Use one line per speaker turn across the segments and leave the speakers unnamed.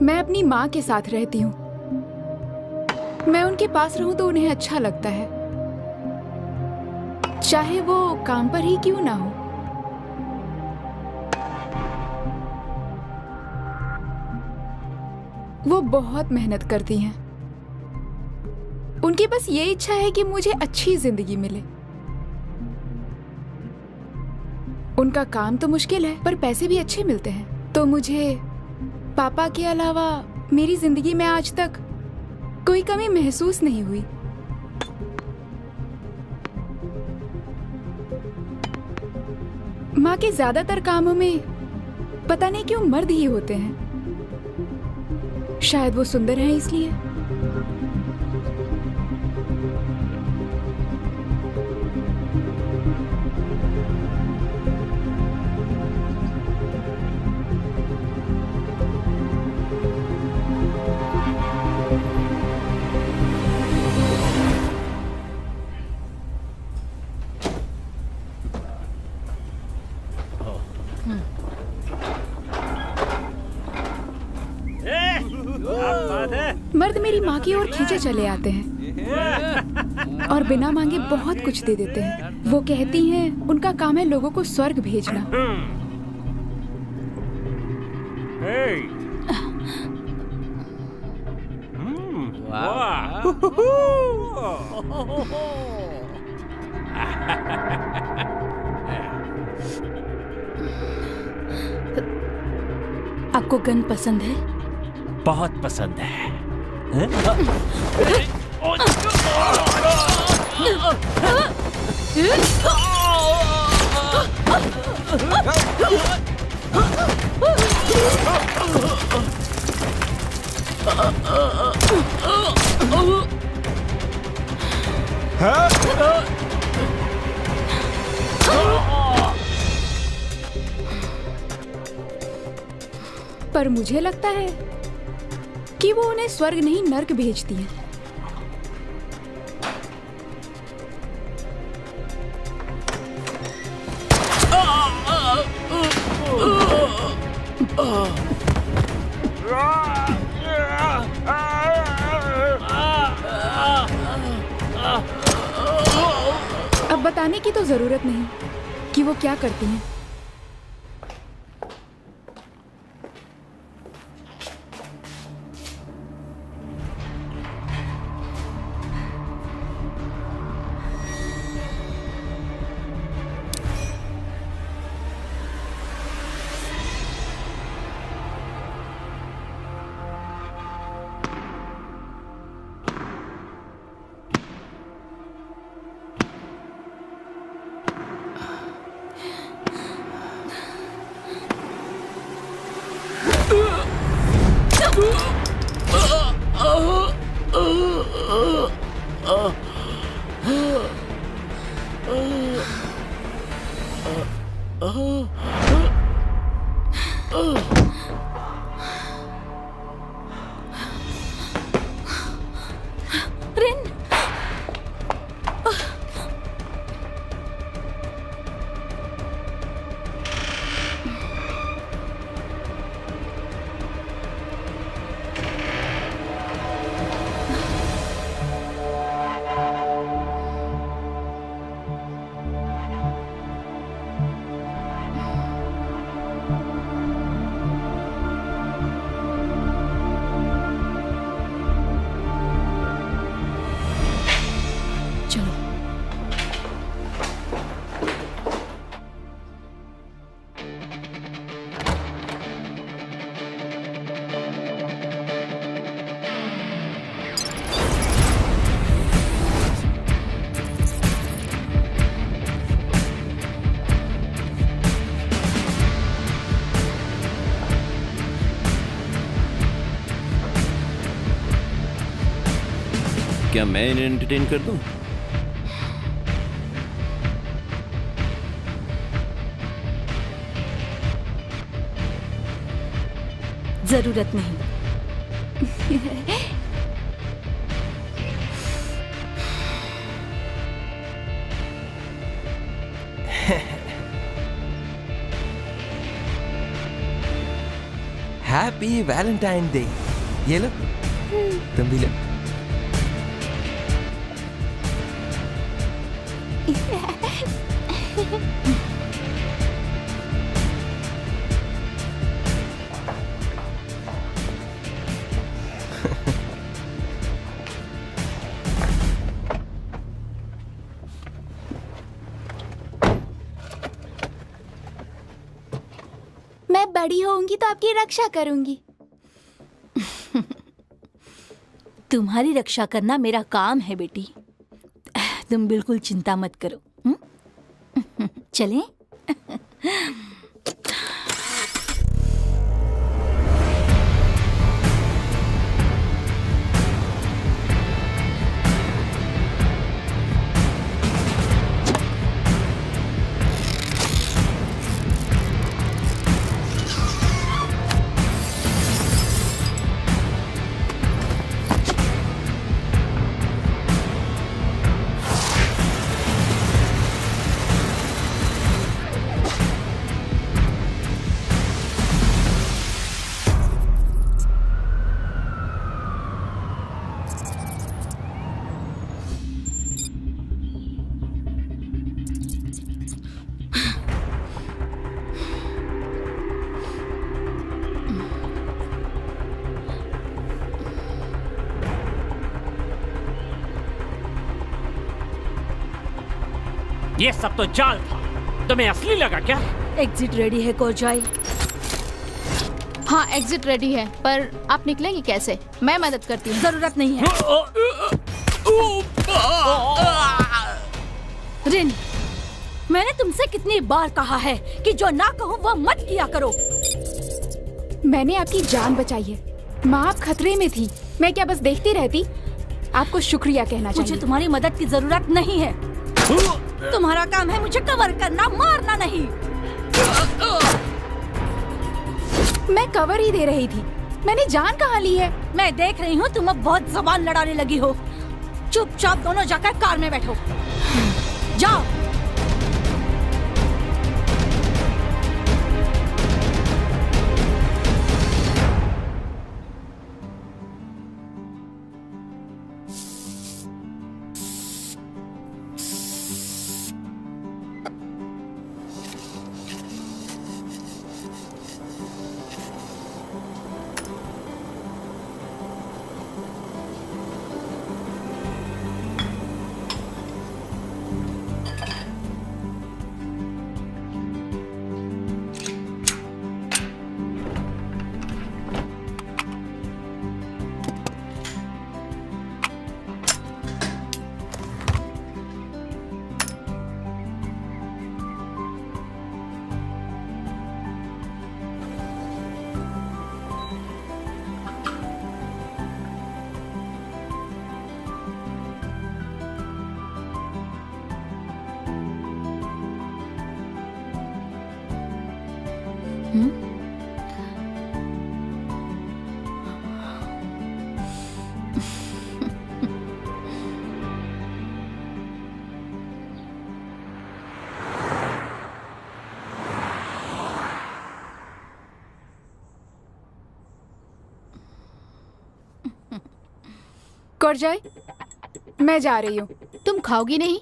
मैं अपनी माँ के साथ रहती हूँ। मैं उनके पास रहूं तो उन्हें अच्छा लगता है, चाहे वो काम पर ही क्यों ना हो। वो बहुत मेहनत करती हैं। उनकी बस ये इच्छा है कि मुझे अच्छी जिंदगी मिले। उनका काम तो मुश्किल है पर पैसे भी अच्छे मिलते हैं। तो मुझे पापा के अलावा मेरी जिंदगी में आज तक कोई कमी महसूस नहीं हुई। माँ के ज्यादातर कामों में पता नहीं क्यों मर्द ही होते हैं। शायद वो सुंदर हैं इसलिए। मर्द मेरी माँ की ओर खींचे चले आते हैं और बिना मांगे बहुत कुछ दे देते हैं। वो कहती हैं उनका काम है लोगों को स्वर्ग भेजना। आपको गन पसंद है?
बहुत पसंद है।
पर मुझे लगता है कि वो उन्हें स्वर्ग नहीं नर्क भेजती है। अब बताने की तो जरूरत नहीं कि वो क्या करती हैं।
क्या मैं इन्हें एंटरटेन कर दूं?
जरूरत नहीं।
Happy Valentine day. ये लो, तुम भी लो।
मैं बड़ी होऊंगी तो आपकी रक्षा करूंगी।
तुम्हारी रक्षा करना मेरा काम है बेटी, तुम बिल्कुल चिंता मत करो। चलें?
ये सब तो जाल था, तुम्हें असली लगा क्या?
एग्जिट रेडी है कोरजाई।
हाँ, एग्जिट रेडी है, पर आप निकलेंगी कैसे? मैं मदद करती हूँ।
जरूरत नहीं है। रिन, मैंने तुमसे कितनी बार कहा है कि जो ना कहूँ वह मत किया करो।
मैंने आपकी जान बचाई है। माँ आप खतरे में थी, मैं क्या बस देखती रहती? आपको शुक्रिया कहना चाहिए।
मुझे तुम्हारी मदद की जरूरत नहीं है। तुम्हारा काम है मुझे कवर करना, मारना नहीं।
मैं कवर ही दे रही थी, मैंने जान कहाँ ली है?
मैं देख रही हूँ तुम अब बहुत जबान लड़ाने लगी हो। चुपचाप दोनों जाकर कार में बैठो। जाओ।
कोरजाई, मैं जा रही हूँ।
तुम खाओगी नहीं?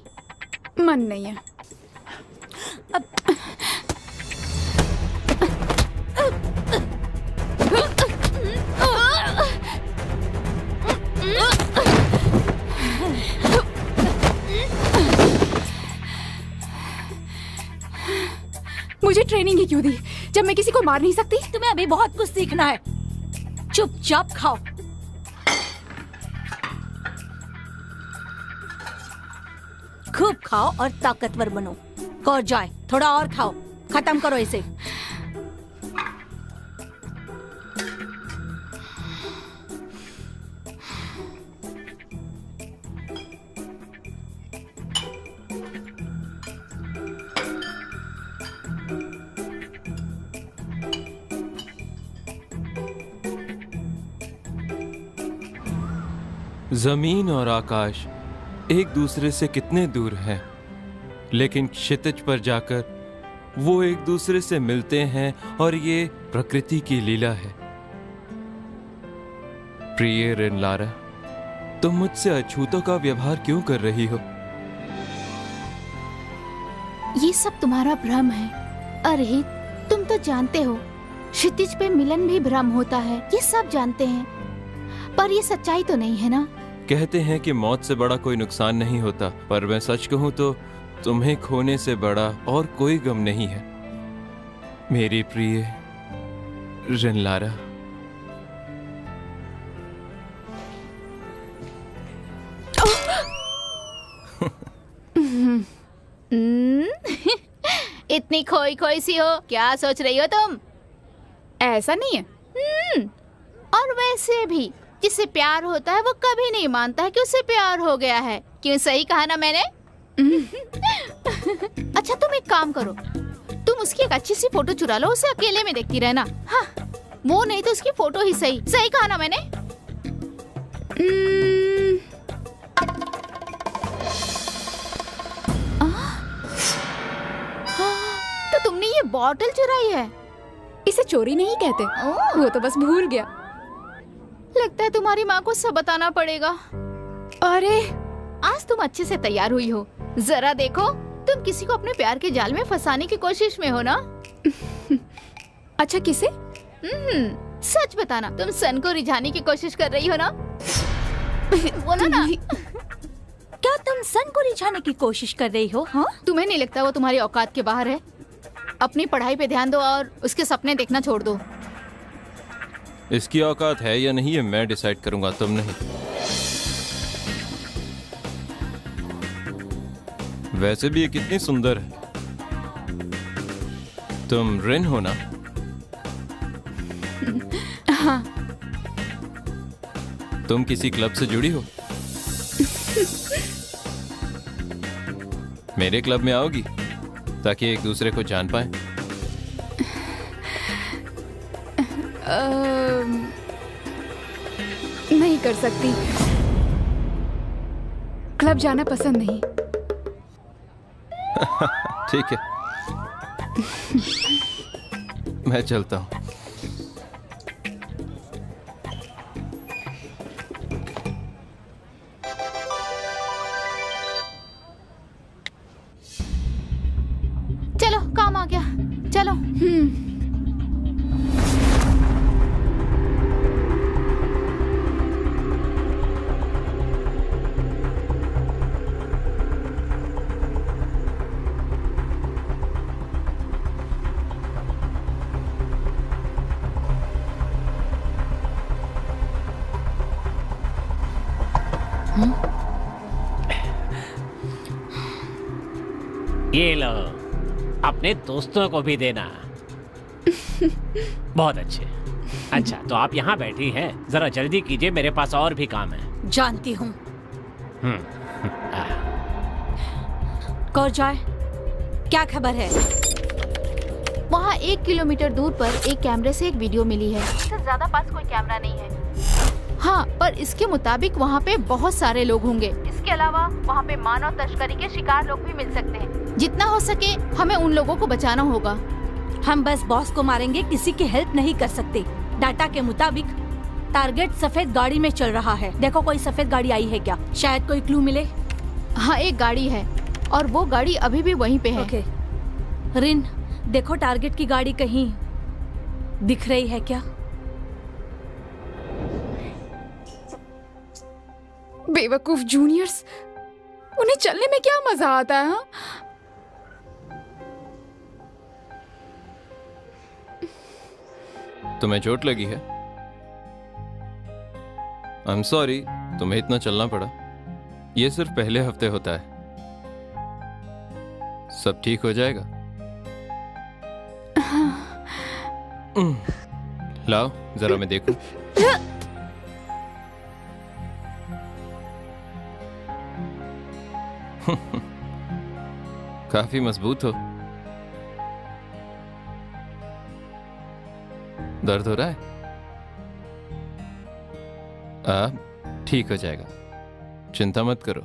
मन नहीं है। मुझे ट्रेनिंग ही क्यों दी जब मैं किसी को मार नहीं सकती?
तुम्हें अभी बहुत कुछ सीखना है। चुपचाप खाओ। खूब खाओ और ताकतवर बनो। कोरजाई, थोड़ा और खाओ, खत्म करो इसे।
जमीन और आकाश एक दूसरे से कितने दूर हैं, लेकिन क्षितिज पर जाकर वो एक दूसरे से मिलते हैं और ये प्रकृति की लीला है। प्रिय रिनलारा, तुम मुझसे अछूतों का व्यवहार क्यों कर रही हो?
ये सब तुम्हारा भ्रम है। अरे तुम तो जानते हो क्षितिज पे मिलन भी भ्रम होता है, ये सब जानते हैं, पर ये सच्चाई तो नहीं है ना।
कहते हैं कि मौत से बड़ा कोई नुकसान नहीं होता, पर मैं सच कहूं तो तुम्हें खोने से बड़ा और कोई गम नहीं है, मेरी प्रिय रिनलारा।
इतनी खोई खोई सी हो, क्या सोच रही हो तुम?
ऐसा नहीं है।
और वैसे भी जिससे प्यार होता है वो कभी नहीं मानता है कि उसे प्यार हो गया है। क्यों, सही कहा ना मैंने? अच्छा तुम एक काम करो, तुम उसकी एक अच्छी सी फोटो चुरा लो, उसे अकेले में देखती रहना। हाँ, वो नहीं तो उसकी फोटो ही सही। सही कहा ना मैंने? तो तुमने ये बॉटल चुराई है?
इसे चोरी नहीं कहते, वो तो बस भूल गया।
लगता है तुम्हारी माँ को सब बताना पड़ेगा।
अरे
आज तुम अच्छे से तैयार हुई हो, जरा देखो तुम किसी को अपने प्यार के जाल में फंसाने की कोशिश में हो ना।
अच्छा किसे?
सच बताना, तुम सन को रिझाने की कोशिश कर रही हो ना? बोलो ना।
क्या तुम सन को रिझाने की कोशिश कर रही हो? हाँ,
तुम्हें नहीं लगता वो तुम्हारी औकात के बाहर है? अपनी पढ़ाई पे ध्यान दो और उसके सपने देखना छोड़ दो।
इसकी औकात है या नहीं, ये मैं डिसाइड करूंगा, तुम नहीं। वैसे भी ये कितनी सुंदर है। तुम रिन हो ना?
हाँ।
तुम किसी क्लब से जुड़ी हो? मेरे क्लब में आओगी ताकि एक दूसरे को जान पाए?
नहीं कर सकती, क्लब जाना पसंद नहीं।
ठीक है, मैं चलता हूँ।
चलो काम आ गया, चलो।
ये लो, अपने दोस्तों को भी देना। बहुत अच्छे। अच्छा तो आप यहाँ बैठी हैं, जरा जल्दी कीजिए, मेरे पास और भी काम है।
जानती हूँ। कौर जाए, क्या खबर है?
वहाँ 1 किलोमीटर दूर पर एक कैमरे से एक वीडियो मिली है। इससे ज्यादा पास कोई कैमरा नहीं है। हाँ, पर इसके मुताबिक वहाँ पे बहुत सारे लोग होंगे। इसके अलावा वहाँ पे मानव तस्करी के शिकार लोग भी मिल सकते हैं। जितना हो सके हमें उन लोगों को बचाना होगा।
हम बस बॉस को मारेंगे, किसी की हेल्प नहीं कर सकते। डाटा के मुताबिक टारगेट सफेद गाड़ी में चल रहा है। देखो कोई सफेद गाड़ी आई है क्या? शायद कोई क्लू मिले।
हाँ, एक गाड़ी है और वो गाड़ी अभी भी वहीं पे है।
ओके। रिन, देखो टारगेट की गाड़ी कहीं दिख रही है क्या?
बेवकूफ जूनियर्स, उन्हें चलने में क्या मजा आता है? हाँ?
तुम्हें चोट लगी है? आई एम सॉरी, तुम्हें इतना चलना पड़ा। ये सिर्फ पहले हफ्ते होता है, सब ठीक हो जाएगा। लाओ जरा मैं देखूं। काफी मजबूत हो। दर्द हो रहा है? अब ठीक हो जाएगा, चिंता मत करो।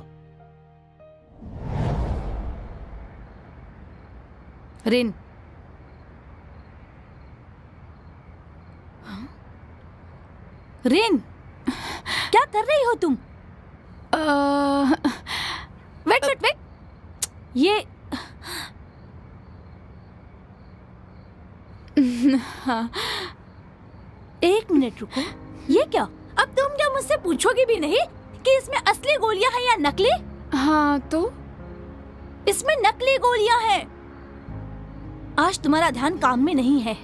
रिन, रिन, क्या कर रही हो तुम? वेट वेट वेट, ये
हाँ।
एक मिनट रुको, ये क्या? अब तुम क्या मुझसे पूछोगी भी नहीं कि इसमें असली गोलियां हैं या नकली?
हाँ तो
इसमें नकली गोलियां हैं। आज तुम्हारा ध्यान काम में नहीं है।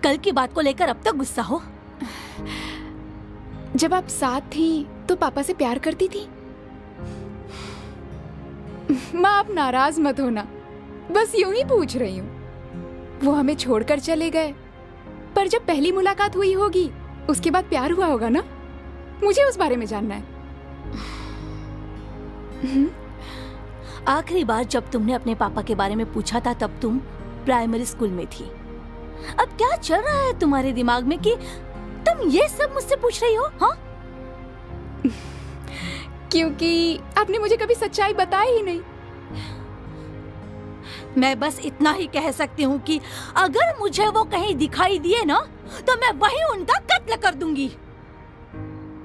कल की बात को लेकर अब तक गुस्सा हो?
जब आप साथ थी तो पापा से प्यार करती थी। माँ, आप नाराज मत होना, बस यूं ही पूछ रही हूँ। वो हमें छोड़कर चले गए, पर जब पहली मुलाकात हुई होगी उसके बाद प्यार हुआ होगा ना? मुझे उस बारे में जानना है।
आखिरी बार जब तुमने अपने पापा के बारे में पूछा था तब तुम प्राइमरी स्कूल में थी। अब क्या चल रहा है तुम्हारे दिमाग में कि तुम ये सब मुझसे पूछ रही हो? हाँ,
क्योंकि आपने मुझे कभी सच्चाई बताई ही नहीं।
मैं बस इतना ही कह सकती हूँ कि अगर मुझे वो कहीं दिखाई दिए ना तो मैं वहीं उनका कत्ल कर दूंगी।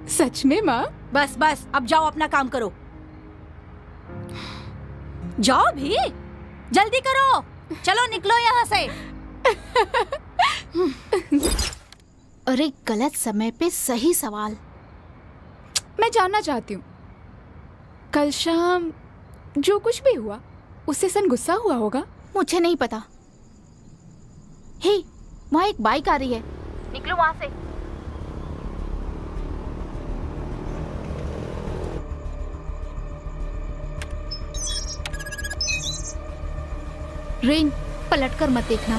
सच में माँ?
बस बस, अब जाओ अपना काम करो। जाओ भी, जल्दी करो, चलो निकलो यहाँ से।
अरे गलत समय पे सही सवाल।
मैं जानना चाहती हूँ, कल शाम जो कुछ भी हुआ उससे सन गुस्सा हुआ होगा?
मुझे नहीं पता। हे, वहाँ एक बाइक आ रही है, निकलो वहाँ से। रेन, पलटकर मत देखना।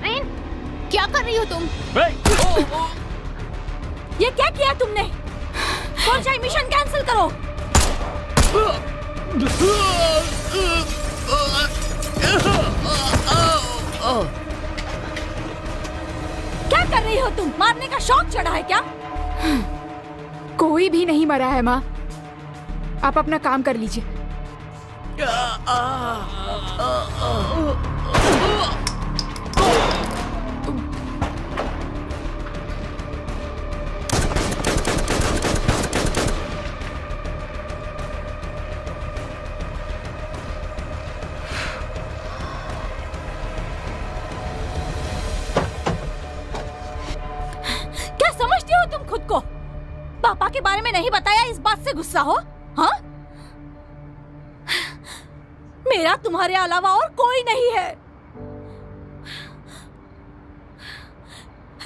रेन, क्या कर रही हो तुम?
ये क्या किया तुमने? कौन सा मिशन कैंसिल करो। क्या कर रही हो तुम? मारने का शौक चढ़ा है क्या?
कोई भी नहीं मरा है माँ, आप अपना काम कर लीजिए।
क्या समझती हो तुम खुद को? पापा के बारे में नहीं बताया, इस बात से गुस्सा हो? हाँ, मेरा तुम्हारे अलावा और कोई नहीं है।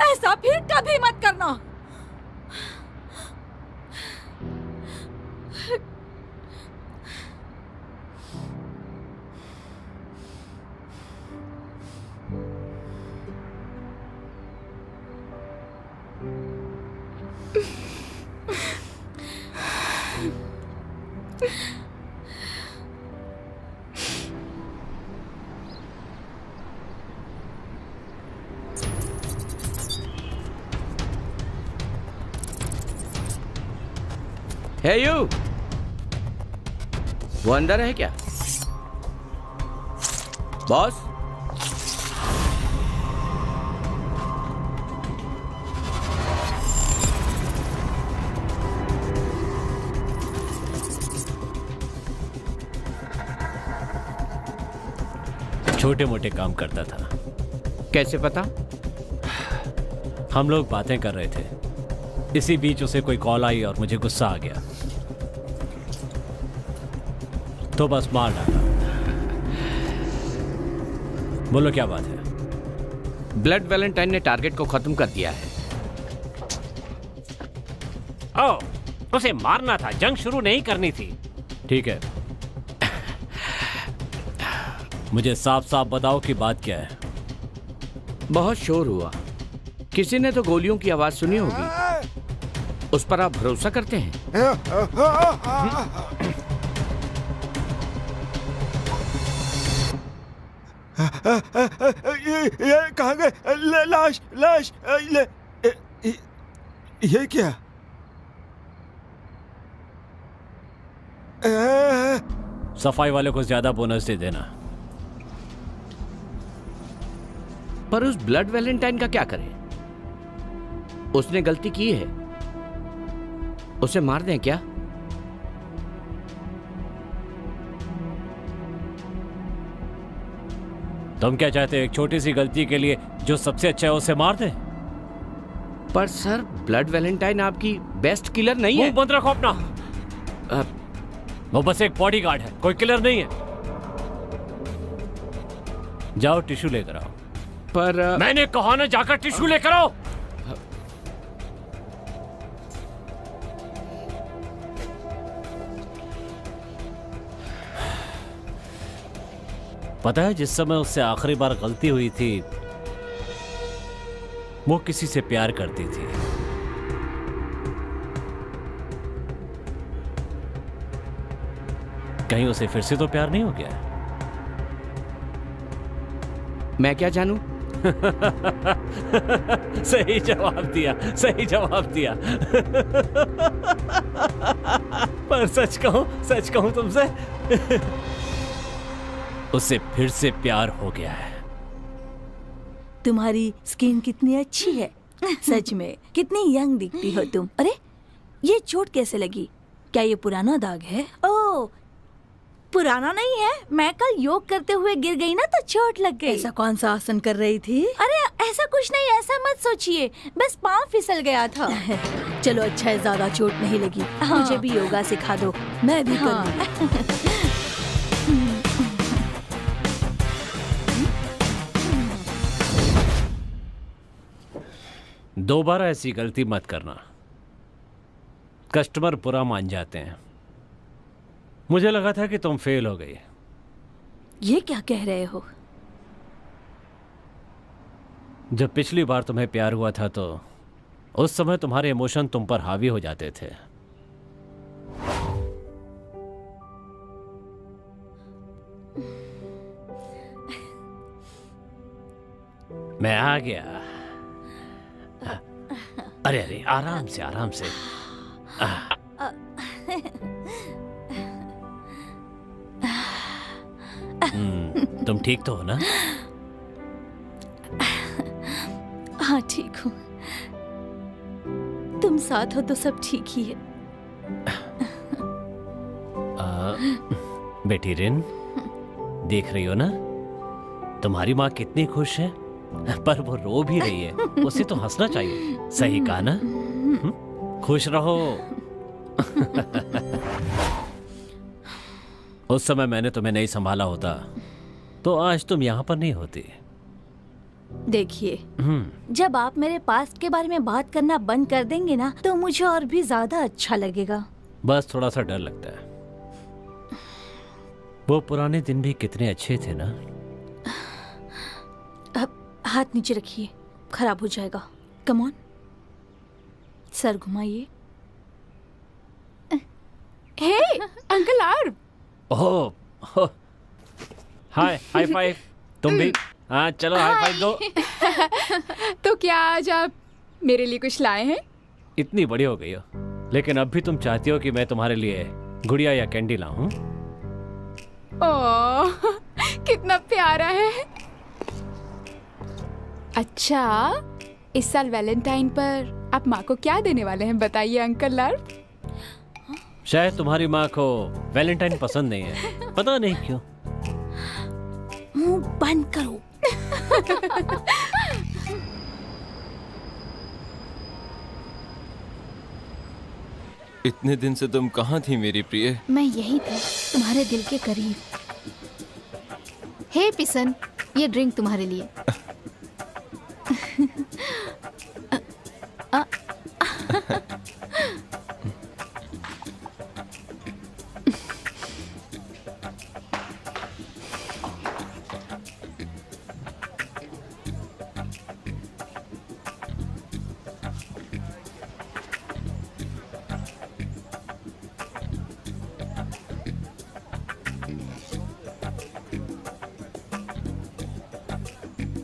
ऐसा फिर कभी मत करना।
है यू, वो अंदर है क्या? बॉस,
छोटे मोटे काम करता था।
कैसे पता?
हम लोग बातें कर रहे थे, इसी बीच उसे कोई कॉल आई और मुझे गुस्सा आ गया, तो बस मार डाला। बोलो क्या बात है?
ब्लड वैलेंटाइन ने टारगेट को खत्म कर दिया है।
ओह, उसे मारना था, जंग शुरू नहीं करनी थी। ठीक है, मुझे साफ साफ बताओ कि बात क्या है।
बहुत शोर हुआ, किसी ने तो गोलियों की आवाज सुनी होगी। उस पर आप भरोसा करते हैं?
ये कहाँ गए? लाश लाश ये क्या?
सफाई वाले को ज्यादा बोनस दे देना।
पर उस ब्लड वैलेंटाइन का क्या करें? उसने गलती की है, उसे मार दें क्या?
तुम क्या चाहते हो, एक छोटी सी गलती के लिए जो सबसे अच्छा है उसे मार दे?
पर सर, ब्लड वैलेंटाइन आपकी बेस्ट किलर नहीं है।
मुंह बंद रखो अपना। वो बस एक बॉडीगार्ड है, कोई किलर नहीं है। जाओ टिश्यू लेकर आओ।
पर
मैंने कहा ना, जाकर टिश्यू लेकर आओ। पता है, जिस समय उससे आखिरी बार गलती हुई थी वो किसी से प्यार करती थी। कहीं उसे फिर से तो प्यार नहीं हो गया?
मैं क्या जानूं?
सही जवाब दिया, सही जवाब दिया। पर सच कहूं तुमसे, उससे फिर से प्यार हो गया है।
तुम्हारी स्किन कितनी अच्छी है, सच में कितनी यंग दिखती हो तुम। अरे ये चोट कैसे लगी? क्या ये पुराना दाग है? ओह, पुराना नहीं है, मैं कल योग करते हुए गिर गई ना तो चोट लग गई। ऐसा कौन सा आसन कर रही थी? अरे ऐसा कुछ नहीं, ऐसा मत सोचिए, बस पाँव फिसल गया था। चलो अच्छा है, ज्यादा चोट नहीं लगी। मुझे भी योगा सिखा दो, मैं भी करूँगी।
दोबारा ऐसी गलती मत करना, कस्टमर बुरा मान जाते हैं। मुझे लगा था कि तुम फेल हो गई।
ये क्या कह रहे हो?
जब पिछली बार तुम्हें प्यार हुआ था तो उस समय तुम्हारे इमोशन तुम पर हावी हो जाते थे। मैं आ गया। अरे अरे, आराम से आराम से। तुम ठीक तो हो ना?
हाँ ठीक हूँ, तुम साथ हो तो सब ठीक ही है।
बेटी रिन, देख रही हो ना तुम्हारी माँ कितनी खुश है, पर वो रो भी रही है। उसे तो हंसना चाहिए, सही कहा ना? खुश रहो। उस समय मैंने तुम्हें नहीं संभाला होता तो आज तुम यहाँ पर नहीं होती।
देखिए, जब आप मेरे पास्ट के बारे में बात करना बंद कर देंगे ना तो मुझे और भी ज्यादा अच्छा लगेगा।
बस थोड़ा सा डर लगता है। वो पुराने दिन भी कितने अच्छे थे ना।
अब हाथ नीचे रखिए, खराब हो जाएगा। कम ऑन, सर घुमाइए।
हे अंकल आर्व।
Oh, hi, high five. तुम भी? हाँ चलो, हाई फाइव दो।
तो क्या आज आप मेरे लिए कुछ लाए हैं?
इतनी बड़ी हो गई हो, लेकिन अब भी तुम चाहती हो कि मैं तुम्हारे लिए गुड़िया या कैंडी लाऊं?
ओह, कितना प्यारा है। अच्छा, इस साल वैलेंटाइन पर आप माँ को क्या देने वाले हैं, बताइए अंकल आर्व।
शायद तुम्हारी माँ को वैलेंटाइन पसंद नहीं है, पता नहीं क्यों।
मुंह बंद करो।
इतने दिन से तुम कहाँ थी मेरी प्रिय?
मैं यही थी, तुम्हारे दिल के करीब। हे पिसन, ये ड्रिंक तुम्हारे लिए।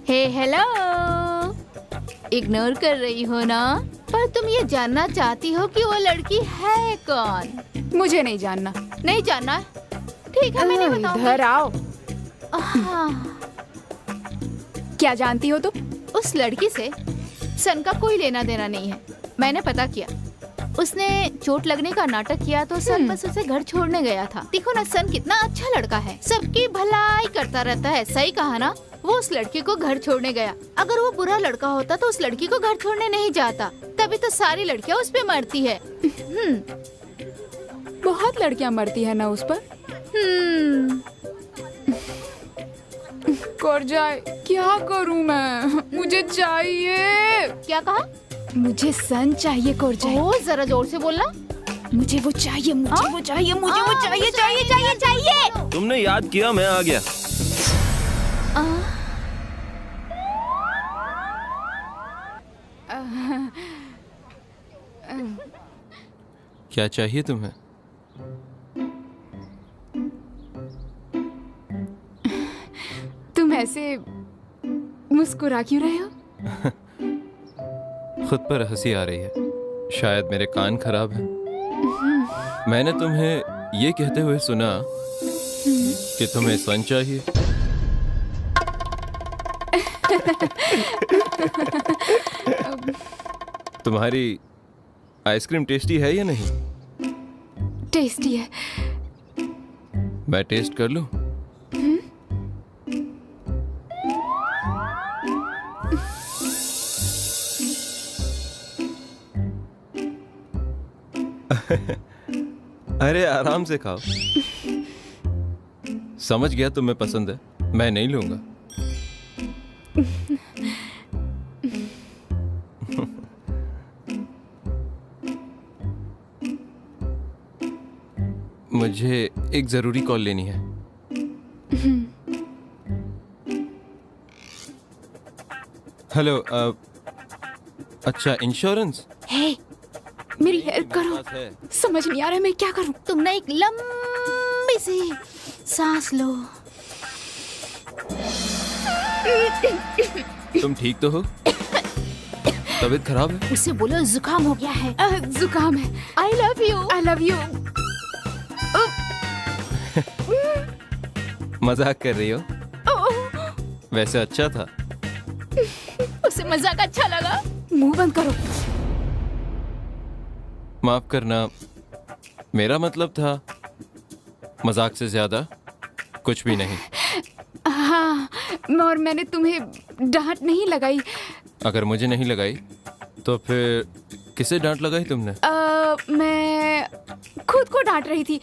हे हेलो, इग्नोर कर रही हो ना? पर तुम ये जानना चाहती हो कि वो लड़की है कौन?
मुझे नहीं जानना।
नहीं जानना? ठीक है, मैं नहीं बताऊंगी।
इधर आओ।
हाँ,
क्या जानती हो तुम?
उस लड़की से सन का कोई लेना देना नहीं है। मैंने पता किया, उसने चोट लगने का नाटक किया तो सन बस उसे घर छोड़ने गया था। देखो ना, सन कितना अच्छा लड़का है, सबकी भलाई करता रहता है। सही कहा ना? वो उस लड़की को घर छोड़ने गया। अगर वो बुरा लड़का होता तो उस लड़की को घर छोड़ने नहीं जाता। तभी तो सारी लड़कियां उस पे मरती है।
बहुत लड़कियां मरती है ना उस पर। कर जाए, क्या करूं मैं? मुझे चाहिए।
क्या कहा?
मुझे सन चाहिए कोरजाई।
ओ, जरा जोर से बोलना।
मुझे वो चाहिए, मुझे वो चाहिए, मुझे वो चाहिए,
चाहिए चाहिए चाहिए।
तुमने याद किया, मैं आ गया।
क्या चाहिए तुम्हें?
तुम ऐसे मुस्कुरा क्यों रहे हो?
खुद पर हंसी आ रही है। शायद मेरे कान खराब हैं। मैंने तुम्हें ये कहते हुए सुना कि तुम्हें सन चाहिए। तुम्हारी आइसक्रीम टेस्टी है या नहीं?
टेस्टी है।
मैं टेस्ट कर लूं? अरे आराम से खाओ। समझ गया तुम्हें पसंद है, मैं नहीं लूंगा। मुझे एक जरूरी कॉल लेनी है। हेलो। अच्छा, इंश्योरेंस?
हे, मेरी हेल्प करो।
बात है।
समझ नहीं आ रहा है मैं क्या करूं।
तुम ना एक लंबी सी सांस लो।
तुम ठीक तो हो? तबीयत खराब है?
उसे बोलो जुकाम हो गया है।
जुकाम है।
I love you.
I love you.
मजाक कर रही हो? वैसे अच्छा था।
उसे मजाक अच्छा लगा।
मुंह बंद करो।
माफ करना, मेरा मतलब था मजाक से ज्यादा कुछ भी नहीं।
हाँ, और मैंने तुम्हें डांट नहीं लगाई।
अगर मुझे नहीं लगाई तो फिर किसे डांट लगाई तुमने?
मैं खुद को डांट रही थी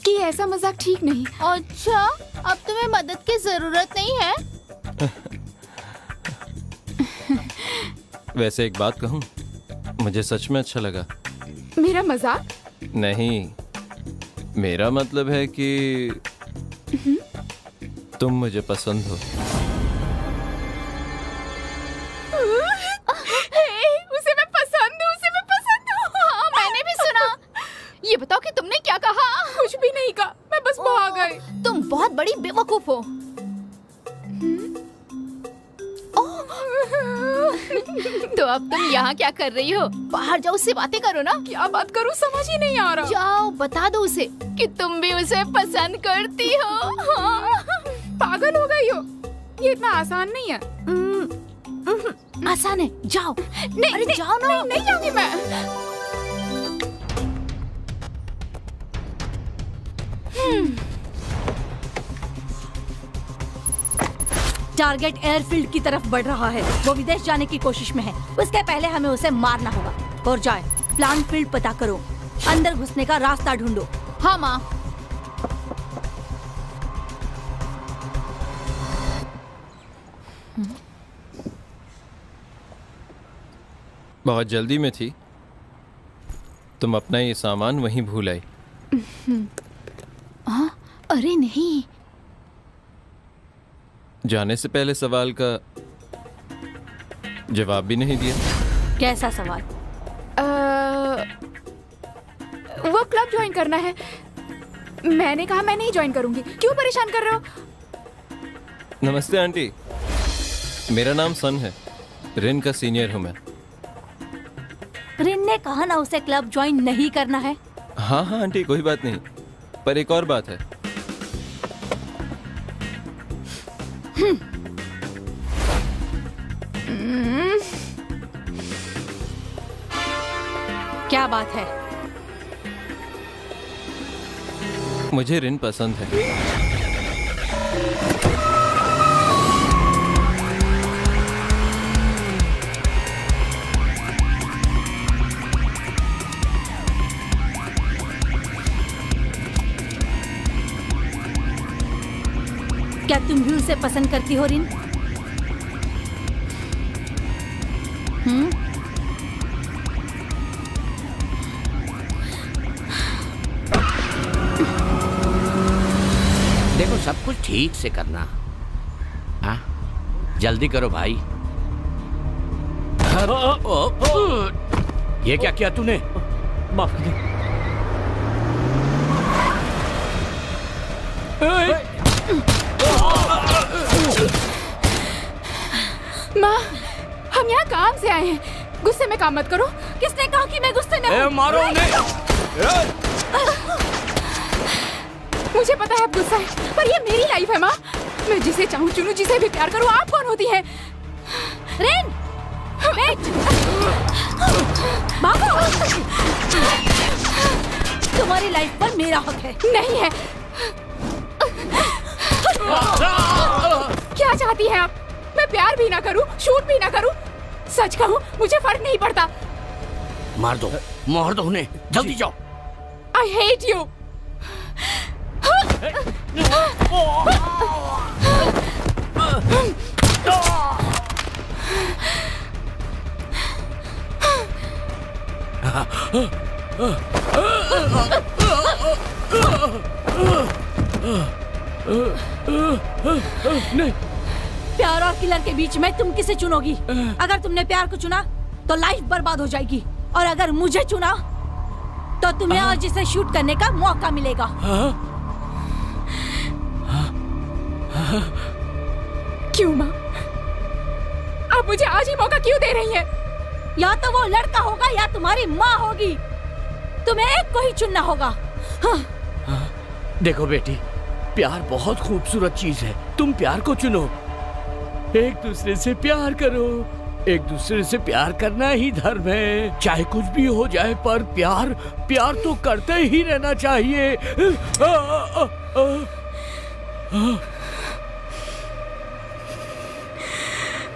कि ऐसा मजाक ठीक नहीं।
अच्छा, अब तुम्हें मदद की जरूरत नहीं है।
वैसे एक बात कहूँ, मुझे सच में अच्छा लगा।
मेरा मजाक?
नहीं, मेरा मतलब है कि तुम मुझे पसंद हो।
उसे मैं पसंद हूँ, उसे मैं पसंद हूँ।
हाँ, मैंने भी सुना। ये बताओ कि तुमने क्या कहा?
कुछ भी नहीं कहा, मैं बस भाग गई।
तुम बहुत बड़ी बेवकूफ हो। तो अब तुम यहाँ क्या कर रही हो? बाहर जाओ, उससे बातें करो ना।
क्या बात करूँ, समझ ही नहीं आ रहा।
जाओ, बता दो उसे कि तुम भी उसे पसंद करती हो। हाँ।
पागल हो गई हो? ये इतना आसान नहीं है।
आसान है, जाओ।
नहीं,
अरे
नहीं,
जाओ ना।
नहीं जाऊंगी मैं।
टारगेट एयरफील्ड की तरफ बढ़ रहा है। वो विदेश जाने की कोशिश में है। उसके पहले हमें उसे मारना होगा। और जाए, प्लान फील्ड पता करो, अंदर घुसने का रास्ता ढूंढो।
हाँ माँ।
बहुत जल्दी में थी, तुम अपना ये सामान वहीं भूल आई।
अरे नहीं।
जाने से पहले सवाल का जवाब भी नहीं दिया।
कैसा सवाल?
वो क्लब ज्वाइन करना है। मैंने कहा मैं नहीं ज्वाइन करूंगी। क्यों परेशान कर रहे हो?
नमस्ते आंटी। मेरा नाम सन है, रिन का सीनियर हूँ मैं।
रिन ने कहा ना उसे क्लब ज्वाइन नहीं करना है।
हाँ हाँ आंटी, कोई बात नहीं, पर एक और बात है।
क्या बात है?
मुझे रिन पसंद है।
क्या तुम भी उसे पसंद करती हो रिन?
देखो सब कुछ ठीक से करना। हाँ, जल्दी करो भाई। ये क्या किया तूने?
माफ कर दो।
माँ, हम यहाँ काम से आए हैं, गुस्से में काम मत करो।
किसने कहा कि मैं गुस्से में हूँ?
मारो उन्हें।
मुझे पता है आप गुस्सा है, पर ये मेरी लाइफ है माँ। मैं जिसे चाहूँ चुनूं, जिसे भी प्यार करूँ। आप कौन होती हैं?
रिन, वेट! भागो! तुम्हारी लाइफ पर मेरा हक है।
नहीं है। क्या चाहती हैं आप? मैं प्यार भी ना करूं, शूट भी ना करूं? सच कहूं, मुझे फर्क नहीं पड़ता।
मार दो उन्हें, जल्दी जाओ।
I hate you.
नहीं।
प्यार और किलर के बीच में तुम किसे चुनोगी? अगर तुमने प्यार को चुना तो लाइफ बर्बाद हो जाएगी, और अगर मुझे चुना तो तुम्हें आज इसे शूट करने का मौका मिलेगा।
क्यों माँ? आप मुझे आज ही मौका क्यों दे रही हैं?
या तो वो लड़का होगा या तुम्हारी माँ होगी। तुम्हें एक को ही चुनना होगा।
देखो बेटी, प्यार बहुत खूबसूरत चीज है। तुम प्यार को चुनो, एक दूसरे से प्यार करो। एक दूसरे से प्यार करना ही धर्म है, चाहे कुछ भी हो जाए, पर प्यार तो करते ही रहना चाहिए।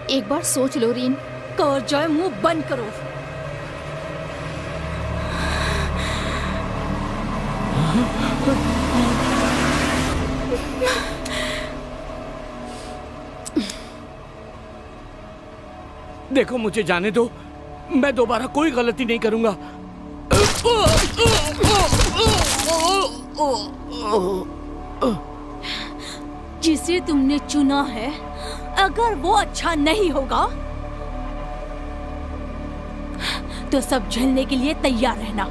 एक बार सोच लो रीन।
तो जय, मुंह बंद करो।
देखो मुझे जाने दो, मैं दोबारा कोई गलती नहीं करूंगा।
जिसे तुमने चुना है, अगर वो अच्छा नहीं होगा तो सब झेलने के लिए तैयार रहना।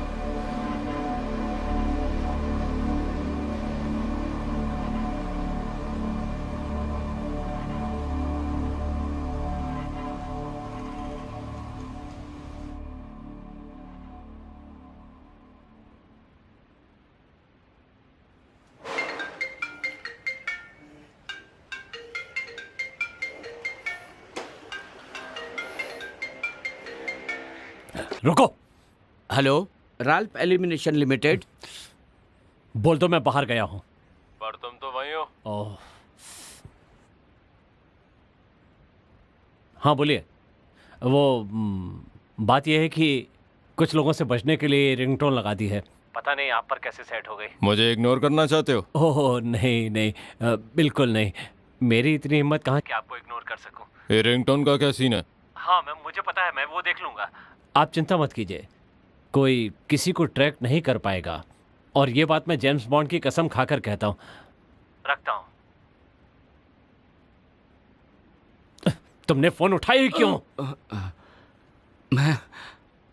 रुको।
Hello, Ralph illumination limited.
बोल दो मैं बाहर गया हूँ।
पर तुम तो वहीं हो।
ओह, हाँ बोलिए। वो बात यह है कि कुछ लोगों से बचने के लिए रिंगटोन लगा दी है। पता नहीं आप पर कैसे सेट हो गई।
मुझे इग्नोर करना चाहते हो?
ओह नहीं नहीं, बिल्कुल नहीं। मेरी इतनी हिम्मत कहाँ कि आपको इग्नोर कर सकूं।
ये रिंगटोन का क्या सीन है?
हाँ मैम, मुझे पता है, मैं वो देख लूंगा। आप चिंता मत कीजिए, कोई किसी को ट्रैक नहीं कर पाएगा। और ये बात मैं जेम्स बॉन्ड की कसम खाकर कहता हूँ। रखता हूँ। तुमने फोन उठाया ही क्यों?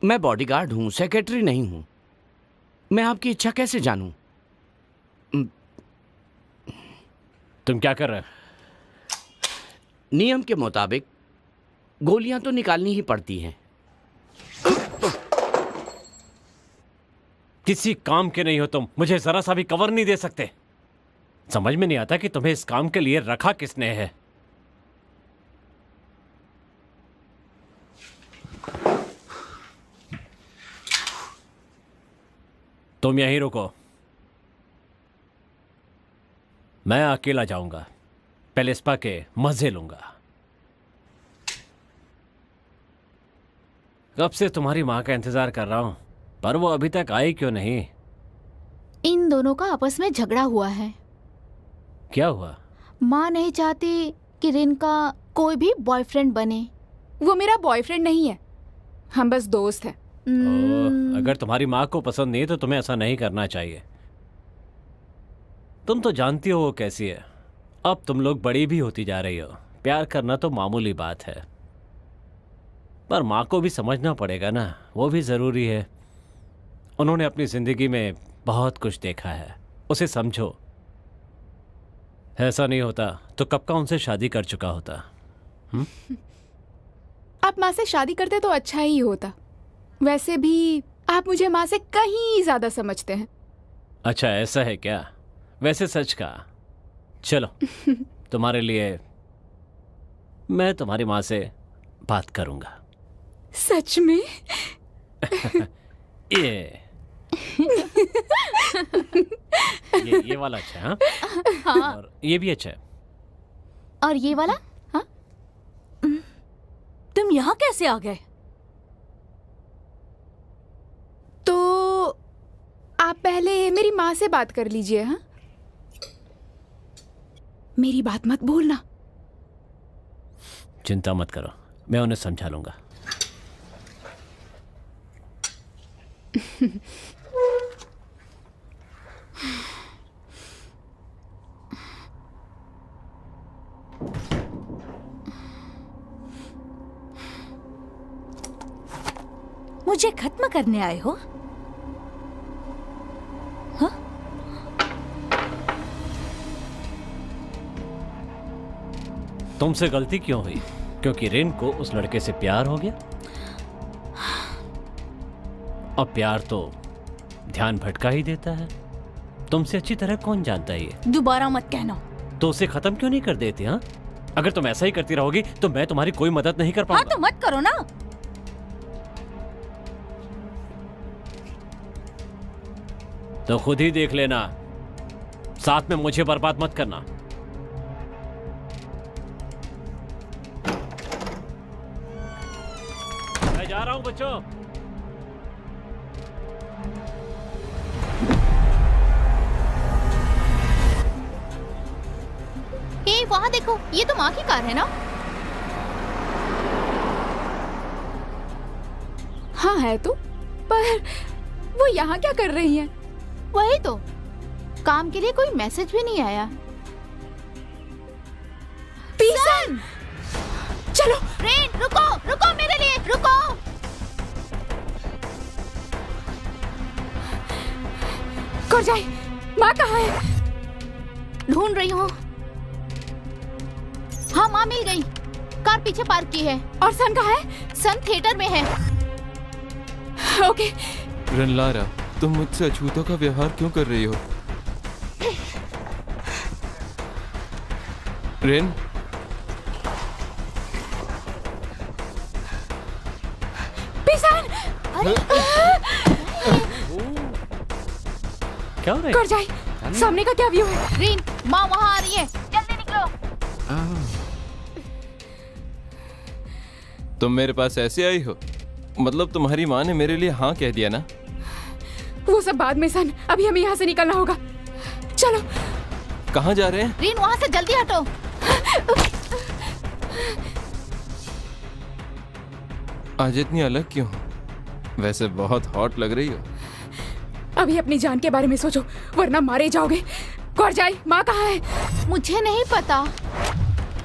मैं बॉडीगार्ड हूँ, सेक्रेटरी नहीं हूँ। मैं आपकी इच्छा कैसे जानूं?
तुम क्या कर रहे हो?
नियम के मुताबिक गोलियां तो निकालनी ही पड़ती हैं।
किसी काम के नहीं हो तुम, मुझे जरा सा भी कवर नहीं दे सकते। समझ में नहीं आता कि तुम्हें इस काम के लिए रखा किसने है। तुम यहीं रुको, मैं अकेला जाऊंगा, पहले स्पा के मजे लूंगा। कब से तुम्हारी मां का इंतजार कर रहा हूं, पर वो अभी तक आई क्यों नहीं?
इन दोनों का आपस में झगड़ा हुआ है।
क्या हुआ?
माँ नहीं चाहती कि रिन का कोई भी बॉयफ्रेंड बने।
वो मेरा बॉयफ्रेंड नहीं है, हम बस दोस्त हैं।
ओह, अगर तुम्हारी माँ को पसंद नहीं तो तुम्हें ऐसा नहीं करना चाहिए। तुम तो जानती हो वो कैसी है। अब तुम लोग बड़ी भी होती जा रही हो, प्यार करना तो मामूली बात है, पर माँ को भी समझना पड़ेगा ना, वो भी जरूरी है। उन्होंने अपनी जिंदगी में बहुत कुछ देखा है, उसे समझो। ऐसा नहीं होता तो कब का उनसे शादी कर चुका होता।
आप माँ से शादी करते तो अच्छा ही होता। वैसे भी आप मुझे माँ से कहीं ज्यादा समझते हैं।
अच्छा ऐसा है क्या? वैसे सच का, चलो तुम्हारे लिए मैं तुम्हारी माँ से बात करूंगा।
सच में?
ये वाला अच्छा है, हाँ? और ये भी अच्छा है।
और ये वाला? हाँ?
तुम यहाँ कैसे आ गए?
तो आप पहले मेरी माँ से बात कर लीजिए। हाँ, मेरी बात मत भूलना।
चिंता मत करो, मैं उन्हें समझा लूंगा।
मुझे खत्म करने आए हो? हाँ?
तुमसे गलती क्यों हुई? क्योंकि रिन को उस लड़के से प्यार हो गया? अब प्यार तो ध्यान भटका ही देता है। तुमसे अच्छी तरह कौन जानता है ये?
दोबारा मत कहना।
तो उसे खत्म क्यों नहीं कर देते? हाँ, अगर तुम ऐसा ही करती रहोगी तो मैं तुम्हारी कोई मदद नहीं कर
हाँ
पाऊंगा।
तो मत करो ना।
तो खुद ही देख लेना, साथ में मुझे बर्बाद मत करना। मैं जा रहा हूं बच्चों।
ए, वहाँ देखो, ये तो माँ की कार है ना?
हाँ है तो, पर वो यहाँ क्या कर रही हैं?
वही तो, काम के लिए कोई मैसेज भी नहीं आया।
पीसन! चलो
रेन, रुको, रुको मेरे लिए, रुको।
कोरजाई, माँ कहाँ है?
ढूंढ रही हूँ। हाँ, माँ मिल गई। कार पीछे पार्क की है।
और सन कहाँ है?
सन थिएटर में है।
ओके।
रनलारा, तुम मुझसे अछूतों का व्यवहार क्यों कर रही हो? रेन,
पीसन!
क्या हो रहा है?
कोरजाई, सामने का क्या व्यू है?
रेन, माँ वहाँ आ रही है, जल्दी निकलो।
तुम मेरे पास ऐसे आई हो? मतलब तुम्हारी माँ ने मेरे लिए हाँ कह दिया ना?
वो सब बाद में सन, अभी हमें यहाँ से निकलना होगा। चलो।
कहाँ जा रहे हैं?
रेन, वहाँ से जल्दी हटो।
आज इतनी अलग क्यों? वैसे बहुत हॉट लग रही हो।
अभी अपनी जान के बारे में सोचो, वरना मारे जाओगे। कोरजाई, माँ कहाँ है?
मुझे नहीं पता,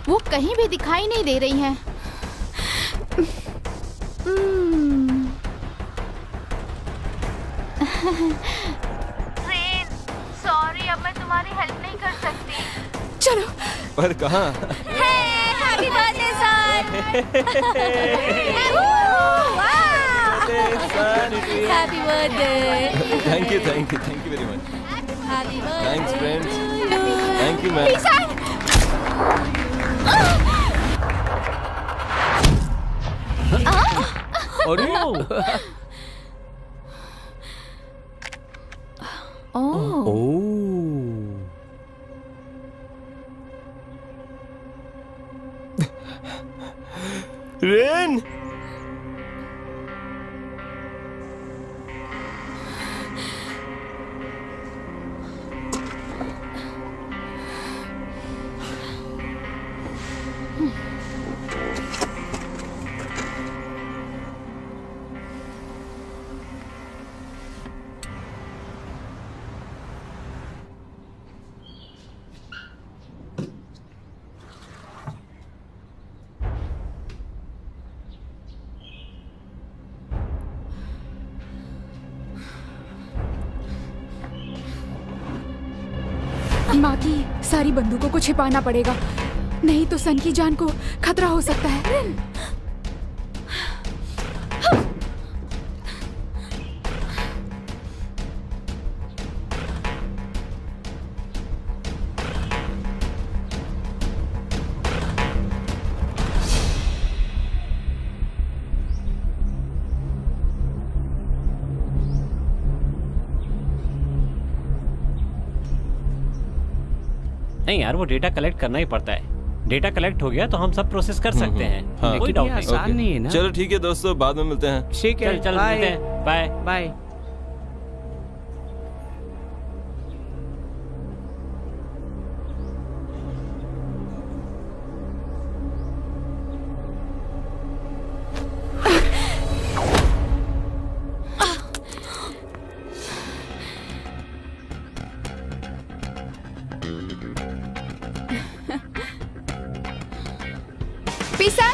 वो कहीं भी दिखाई नहीं दे रही हैं। रेन, सॉरी, अब मैं तुम्हारी हेल्प नहीं कर सकती।
चलो।
पर कहाँ?
Happy birthday son. Happy birthday.
Thank you very much.
Happy birthday.
Thanks friends. Thank you ma'am.
अरे
ओह
रेन।
माँ की सारी बंदूकों को छिपाना पड़ेगा, नहीं तो सन की जान को खतरा हो सकता है।
नहीं यार, वो डेटा कलेक्ट करना ही पड़ता है। डेटा कलेक्ट हो गया तो हम सब प्रोसेस कर सकते हैं।
हाँ।
कोई डाउट नहीं।
आसान नहीं है ना।
चलो ठीक है दोस्तों, बाद में मिलते हैं।
ठीक है,
चल मिलते हैं। Bye
bye.
पीसा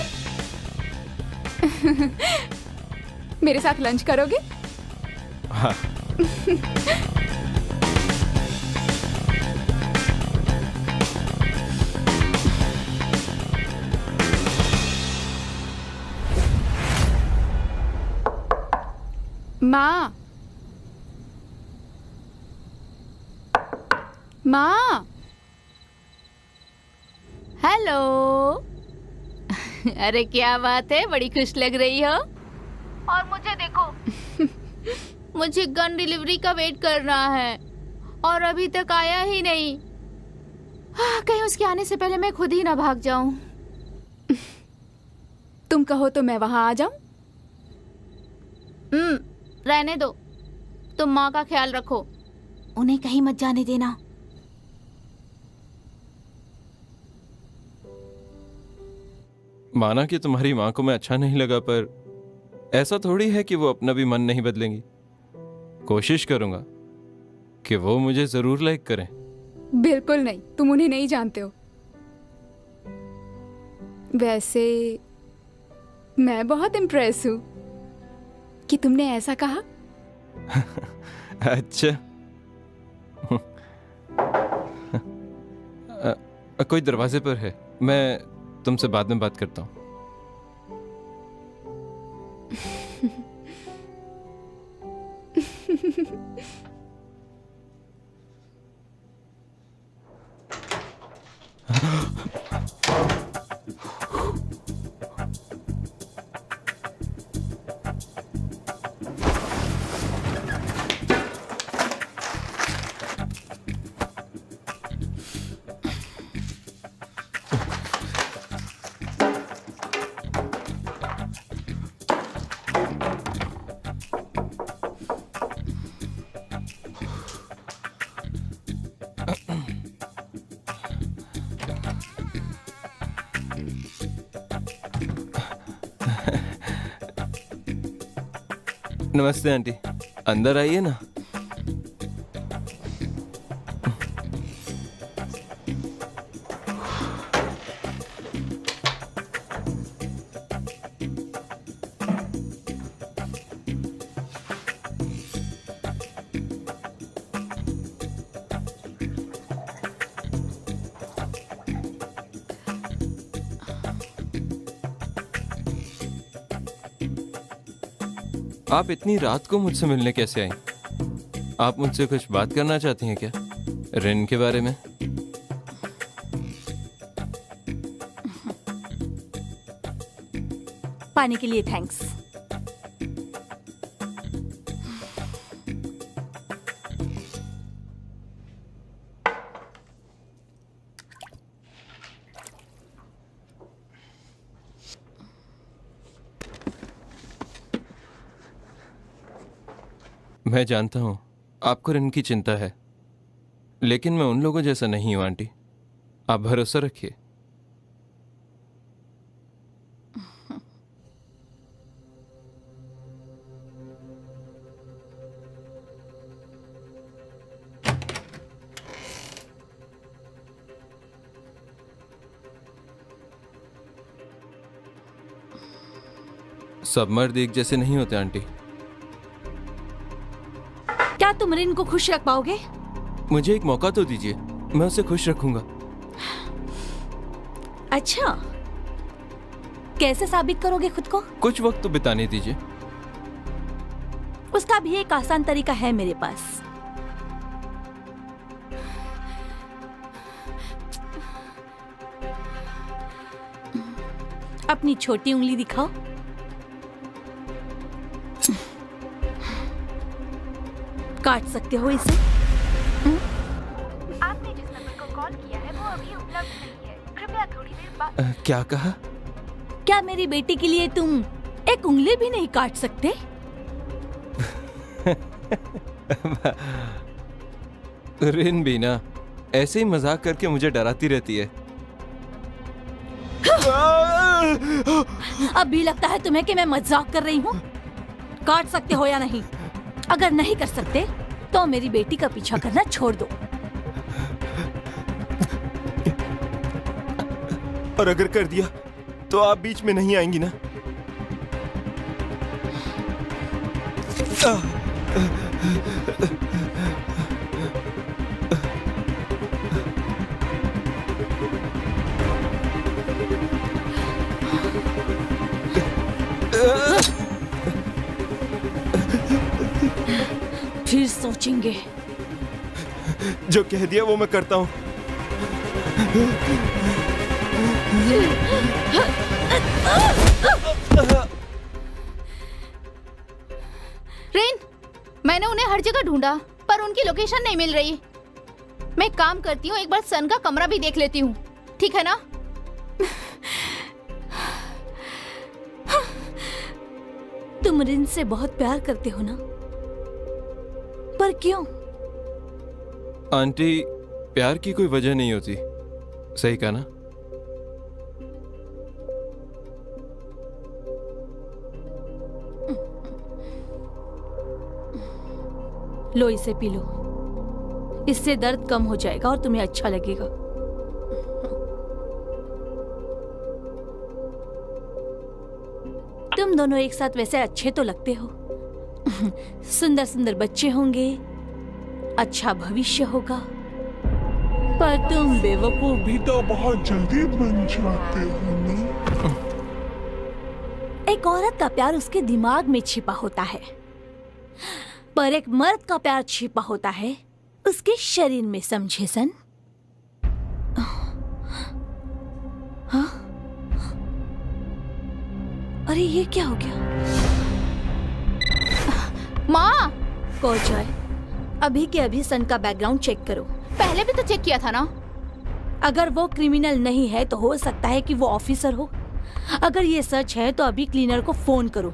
मेरे साथ लंच करोगे?
हाँ।
माँ, माँ।
हेलो। अरे क्या बात है, बड़ी खुश लग रही हो। और मुझे देखो मुझे गन डिलीवरी का वेट करना है और अभी तक आया ही नहीं। कहीं उसके आने से पहले मैं खुद ही ना भाग जाऊं।
तुम कहो तो मैं वहां आ जाऊं?
रहने दो, तुम माँ का ख्याल रखो, उन्हें कहीं मत जाने देना।
माना कि तुम्हारी माँ को मैं अच्छा नहीं लगा, पर ऐसा थोड़ी है कि वो अपना भी मन नहीं बदलेंगी। कोशिश करूंगा कि वो मुझे जरूर लाइक करें।
बिल्कुल नहीं, तुम उन्हें नहीं जानते हो। वैसे मैं बहुत इम्प्रेस हूँ कि तुमने ऐसा कहा।
अच्छा। कोई दरवाजे पर है, मैं तुमसे बाद में बात करता हूँ। नमस्ते आंटी, अंदर आइए ना। आप इतनी रात को मुझसे मिलने कैसे आई? आप मुझसे कुछ बात करना चाहती हैं क्या, रिन के बारे में?
पानी के लिए थैंक्स।
मैं जानता हूं आपको रिन की चिंता है, लेकिन मैं उन लोगों जैसा नहीं हूं आंटी। आप भरोसा रखिए। सब मर्द एक जैसे नहीं होते आंटी।
क्या तुम रिन को खुश रख पाओगे?
मुझे एक मौका तो दीजिए, मैं उसे खुश रखूंगा।
अच्छा, कैसे साबित करोगे खुद को?
कुछ वक्त तो बिताने दीजिए।
उसका भी एक आसान तरीका है मेरे पास। अपनी छोटी उंगली दिखाओ। काट सकते हो इसे।
आपने जिस नंबर को कॉल किया है वो अभी उपलब्ध नहीं है, कृपया थोड़ी देर बाद।
क्या कहा?
क्या मेरी बेटी के लिए तुम एक उंगली भी नहीं काट सकते?
रिन भी ना ऐसे ही मजाक करके मुझे डराती रहती है।
अब भी लगता है तुम्हें कि मैं मजाक कर रही हूँ? काट सकते हो या नहीं? अगर नहीं कर सकते तो मेरी बेटी का पीछा करना छोड़ दो।
और अगर कर दिया तो आप बीच में नहीं आएंगी ना?
फिर सोचेंगे।
जो कह दिया वो मैं करता हूँ।
रेन, मैंने उन्हें हर जगह ढूंढा पर उनकी लोकेशन नहीं मिल रही। मैं काम करती हूँ, एक बार सन का कमरा भी देख लेती हूँ, ठीक है ना?
तुम रिन से बहुत प्यार करते हो ना? पर क्यों?
आंटी, प्यार की कोई वजह नहीं होती, सही कहा ना?
लो इसे पी लो, इससे दर्द कम हो जाएगा और तुम्हें अच्छा लगेगा। तुम दोनों एक साथ वैसे अच्छे तो लगते हो। सुंदर सुंदर बच्चे होंगे, अच्छा भविष्य होगा, पर तुम बेवकूफ
भी तो बहुत जल्दी बन जाते हो ना।
एक औरत का प्यार उसके दिमाग में छिपा होता है, पर एक मर्द का प्यार छिपा होता है उसके शरीर में, समझे सन? हाँ? अरे ये क्या हो गया?
माँ,
कौन जाए? अभी के अभी सन का बैकग्राउंड चेक करो।
पहले भी तो चेक किया था ना।
अगर वो क्रिमिनल नहीं है तो हो सकता है कि वो ऑफिसर हो। अगर ये सच है तो अभी क्लीनर को फोन करो,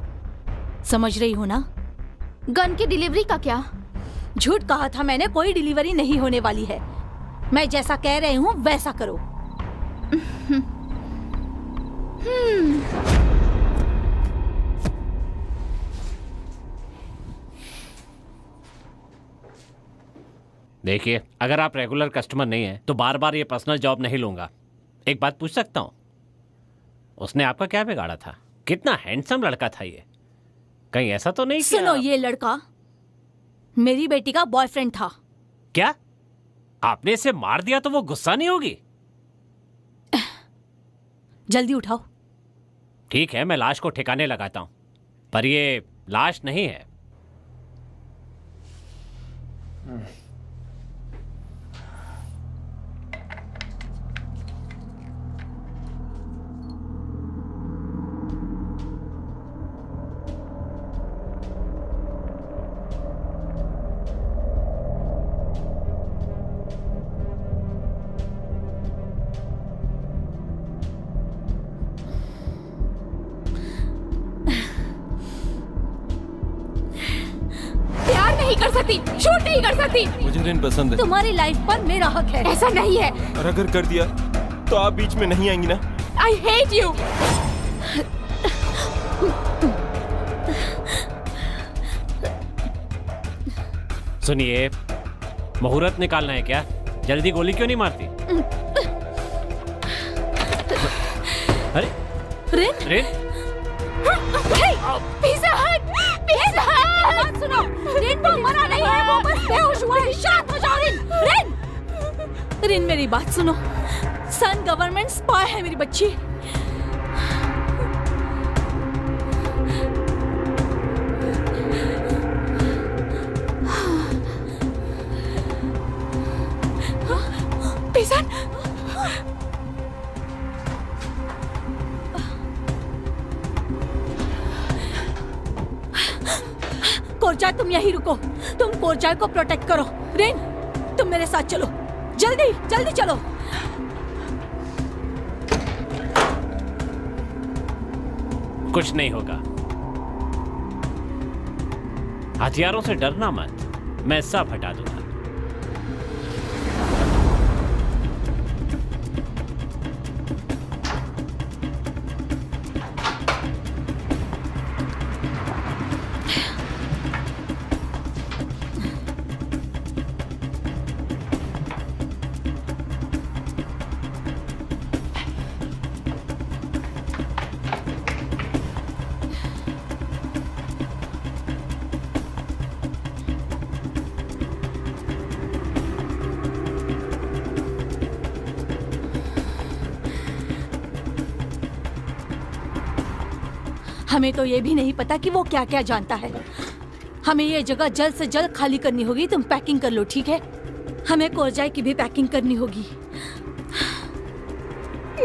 समझ रही हो ना?
गन की डिलीवरी का क्या?
झूठ कहा था मैंने, कोई डिलीवरी नहीं होने वाली है। मैं जैसा कह रही हूँ वैसा करो।
देखिए, अगर आप रेगुलर कस्टमर नहीं हैं तो बार बार ये पर्सनल जॉब नहीं लूंगा। एक बात पूछ सकता हूँ? उसने आपका क्या बिगाड़ा था? कितना हैंडसम लड़का था ये। कहीं ऐसा तो नहीं
सुनो, ये लड़का मेरी बेटी का बॉयफ्रेंड था।
क्या आपने इसे मार दिया तो वो गुस्सा नहीं होगी?
जल्दी उठाओ।
ठीक है, मैं लाश को ठिकाने लगाता हूं, पर ये लाश नहीं है।
प्यार नहीं कर सकती, शूट नहीं कर सकती।
मुझे रिन पसंद है।
तुम्हारी लाइफ पर मेरा हक है।
ऐसा नहीं है।
और अगर कर दिया तो आप बीच में नहीं आएंगी ना?
I hate you.
सुनिए, मुहूर्त निकालना है क्या? जल्दी गोली क्यों नहीं मारती? अरे
रिन,
रिन,
पिज़्ज़ा हट, पिज़्ज़ा हट।
सुनो, रिन वो मरा नहीं है, वो बस बेहोश हुआ है। शांत हो जाओ रिन। रिन, रिन मेरी बात सुनो। सन गवर्नमेंट स्पाई है मेरी बच्ची।
पिज़्ज़ा,
कोरजा तुम यहीं रुको। तुम कोरजा को प्रोटेक्ट करो। रिन, तुम मेरे साथ चलो। जल्दी जल्दी चलो।
कुछ नहीं होगा। हथियारों से डरना मत, मैं सब हटा दूंगा।
हमें तो ये भी नहीं पता कि वो क्या क्या जानता है। हमें ये जगह जल्द से जल्द खाली करनी होगी। तुम पैकिंग कर लो, ठीक है? हमें कोरजाई की भी पैकिंग करनी होगी।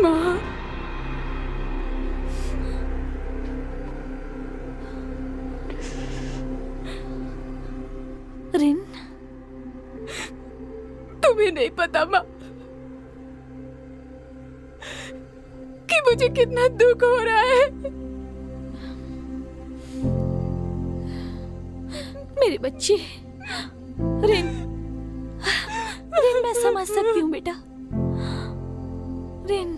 माँ,
रिन,
तुम्हें नहीं पता माँ कि मुझे कितना दुख हो रहा है।
मेरी बच्ची। रिन, रिन मैं समझ सकती हूँ बेटा। रिन,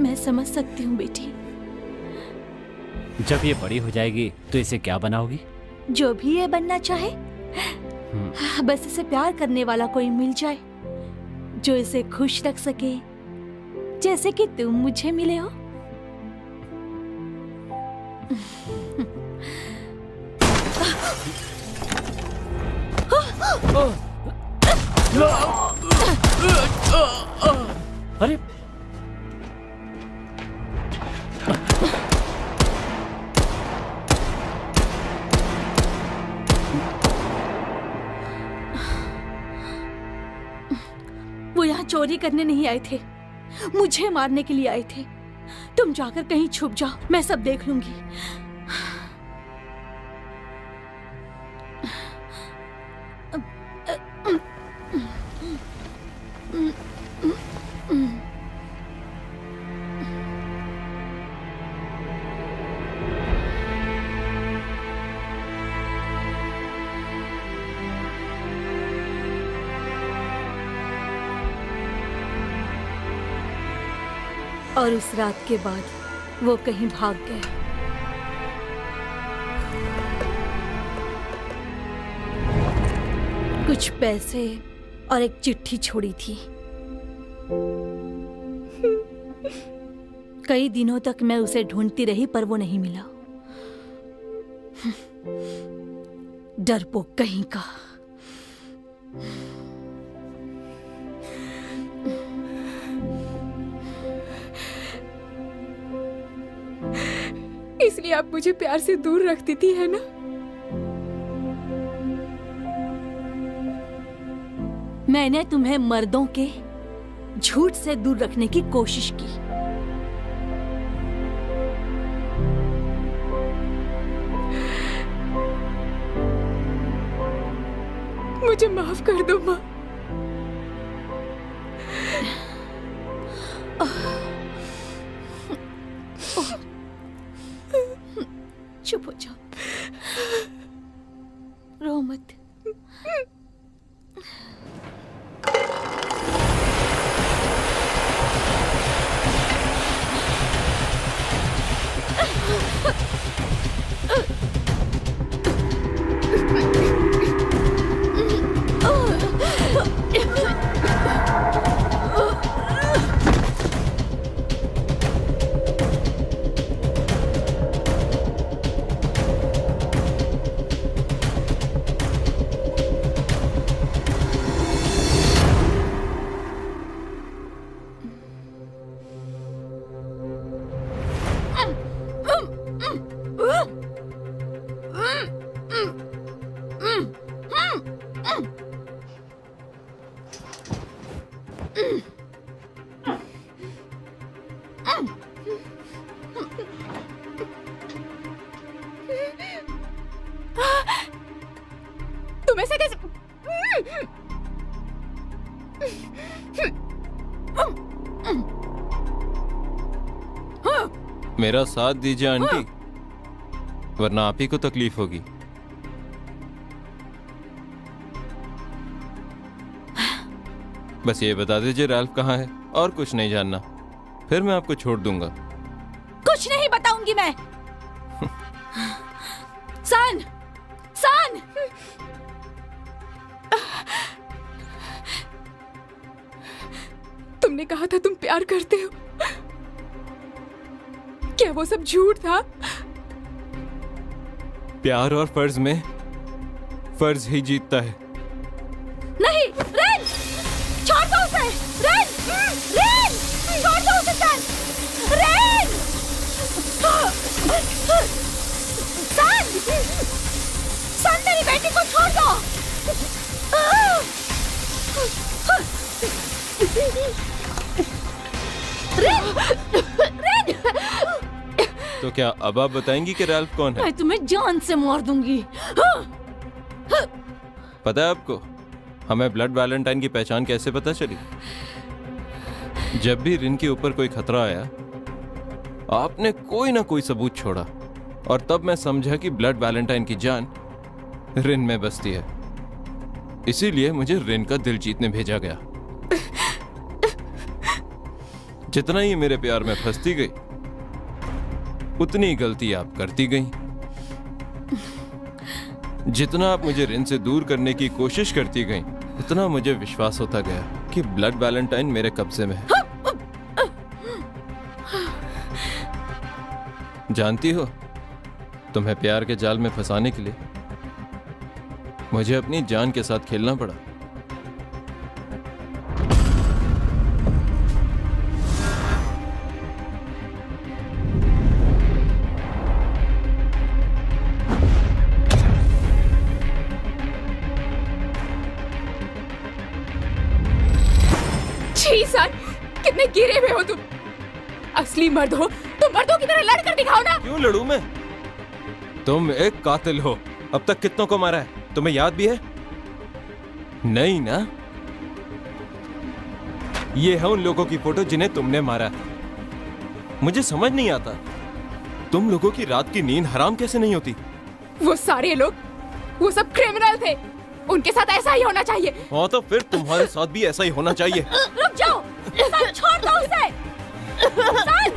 मैं समझ सकती हूँ बेटी।
जब ये बड़ी हो जाएगी तो इसे क्या बनाओगी?
जो भी ये बनना चाहे, बस इसे प्यार करने वाला कोई मिल जाए जो इसे खुश रख सके, जैसे कि तुम मुझे मिले हो।
अरे
वो यहाँ चोरी करने नहीं आए थे, मुझे मारने के लिए आए थे। तुम जाकर कहीं छुप जाओ, मैं सब देख लूंगी। और उस रात के बाद वो कहीं भाग गए। कुछ पैसे और एक चिट्ठी छोड़ी थी। कई दिनों तक मैं उसे ढूंढती रही पर वो नहीं मिला। डरपोक कहीं का।
कि आप मुझे प्यार से दूर रखती थी, है ना?
मैंने तुम्हें मर्दों के झूठ से दूर रखने की कोशिश की।
मुझे माफ कर दो माँ।
चुप हो जाओ, रो मत।
तुम ऐसे कैसे?
मेरा साथ दीजिए आंटी, वरना आप ही को तकलीफ होगी। बस ये बता दीजिए रैल्फ कहाँ है, और कुछ नहीं जानना, फिर मैं आपको छोड़ दूंगा।
कुछ नहीं बताऊंगी मैं। सन, सन,
तुमने कहा था तुम प्यार करते हो, क्या वो सब झूठ था?
प्यार और फर्ज में फर्ज ही जीतता है।
नहीं, रेन, छोड़ दो उसे, रेन, रेन, छोड़ दो उसे, सन, रेन, सन, सन, मेरी बेटी को छोड़ दो। रेन, रेन,
तो क्या अब आप बताएंगी कि रैल्फ कौन है?
मैं तुम्हें जान से मार दूंगी।
पता है आपको हमें ब्लड वैलेंटाइन की पहचान कैसे पता चली? जब भी रिन के ऊपर कोई खतरा आया, आपने कोई ना कोई सबूत छोड़ा, और तब मैं समझा कि ब्लड वैलेंटाइन की जान रिन में बसती है। इसीलिए मुझे रिन का दिल जीतने भेजा गया। जितना ही मेरे प्यार में फंसती गई, उतनी गलती आप करती गई। जितना आप मुझे रिन से दूर करने की कोशिश करती गई, उतना मुझे विश्वास होता गया कि ब्लड वैलेंटाइन मेरे कब्जे में है। जानती हो, तुम्हें प्यार के जाल में फंसाने के लिए मुझे अपनी जान के साथ खेलना पड़ा।
कितने गिरे हुए हो तुम। असली मर्द हो तो मर्दों की तरह लड़ कर दिखाओ ना।
क्यों लड़ूं मैं? तुम एक कातिल हो। अब तक कितनों को मारा है, तुम्हें याद भी है? नहीं ना? ये है उन लोगों की फोटो जिन्हें तुमने मारा। मुझे समझ नहीं आता, तुम लोगों की रात की नींद हराम कैसे नहीं होती?
वो सारे लोग, वो सब क्रिमिनल थे। उनके साथ ऐसा ही होना चाहिए।
हाँ, तो फिर तुम्हारे साथ भी ऐसा ही होना चाहिए।
रुक जाओ, सन, छोड़ दो उसे। सन,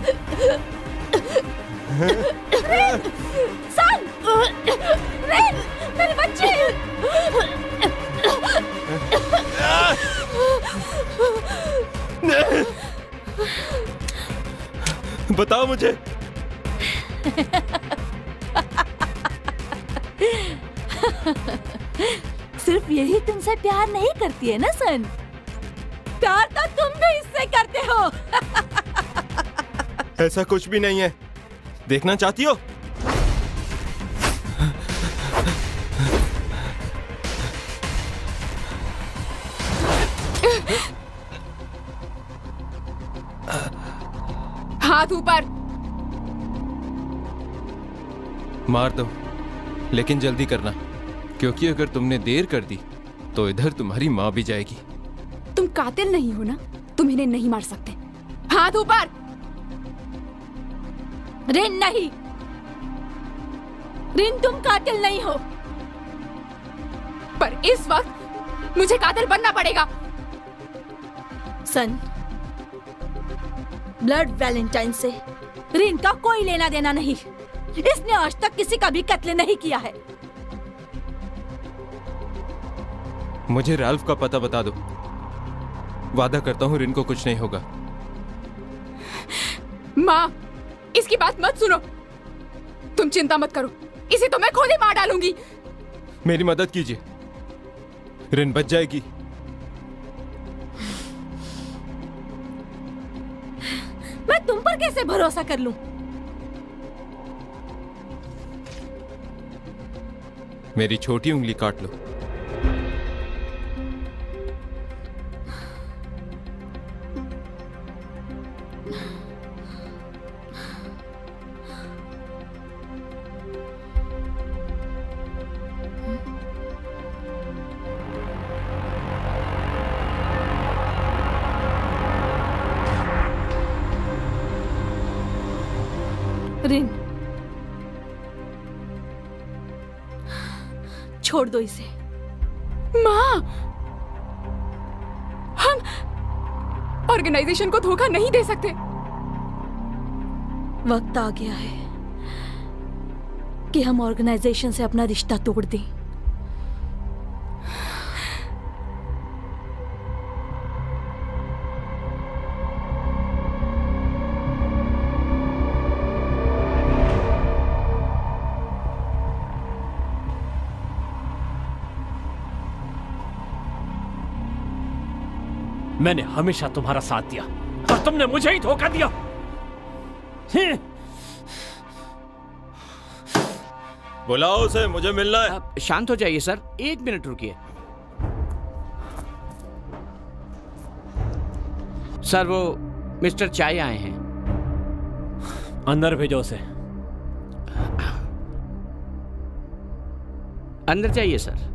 रेन, सन, रेन, मेरे बच्चे।
बताओ मुझे।
सिर्फ यही तुमसे प्यार नहीं करती है ना सन? प्यार तो तुम भी इससे करते हो।
ऐसा कुछ भी नहीं है। देखना चाहती हो?
हाथ ऊपर।
मार दो, लेकिन जल्दी करना, क्योंकि अगर तुमने देर कर दी तो इधर तुम्हारी माँ भी जाएगी।
तुम कातिल नहीं हो ना, तुम इन्हें नहीं मार सकते। हाथ ऊपर।
रिन नहीं, रिन तुम कातिल नहीं हो।
पर इस वक्त मुझे कातिल बनना पड़ेगा।
सन, ब्लड वैलेंटाइन से रिन का कोई लेना देना नहीं। इसने आज तक किसी का भी कत्ल नहीं किया है।
मुझे राल्फ का पता बता दो, वादा करता हूँ रिन को कुछ नहीं होगा।
माँ, इसकी बात मत सुनो। तुम चिंता मत करो, इसे तो मैं खुद ही मार डालूंगी।
मेरी मदद कीजिए, रिन बच जाएगी।
मैं तुम पर कैसे भरोसा कर लूं?
मेरी छोटी उंगली काट लो।
रिन, छोड़ दो इसे।
माँ, हम ऑर्गेनाइजेशन को धोखा नहीं दे सकते।
वक्त आ गया है कि हम ऑर्गेनाइजेशन से अपना रिश्ता तोड़ दें।
मैंने हमेशा तुम्हारा साथ दिया और तुमने मुझे ही धोखा दिया।
बुलाओ उसे, मुझे मिलना है।
आप शांत हो जाइए सर, 1 मिनट रुकिए। सर, वो मिस्टर चाय आए हैं।
अंदर भेजो उसे।
अंदर जाइए सर।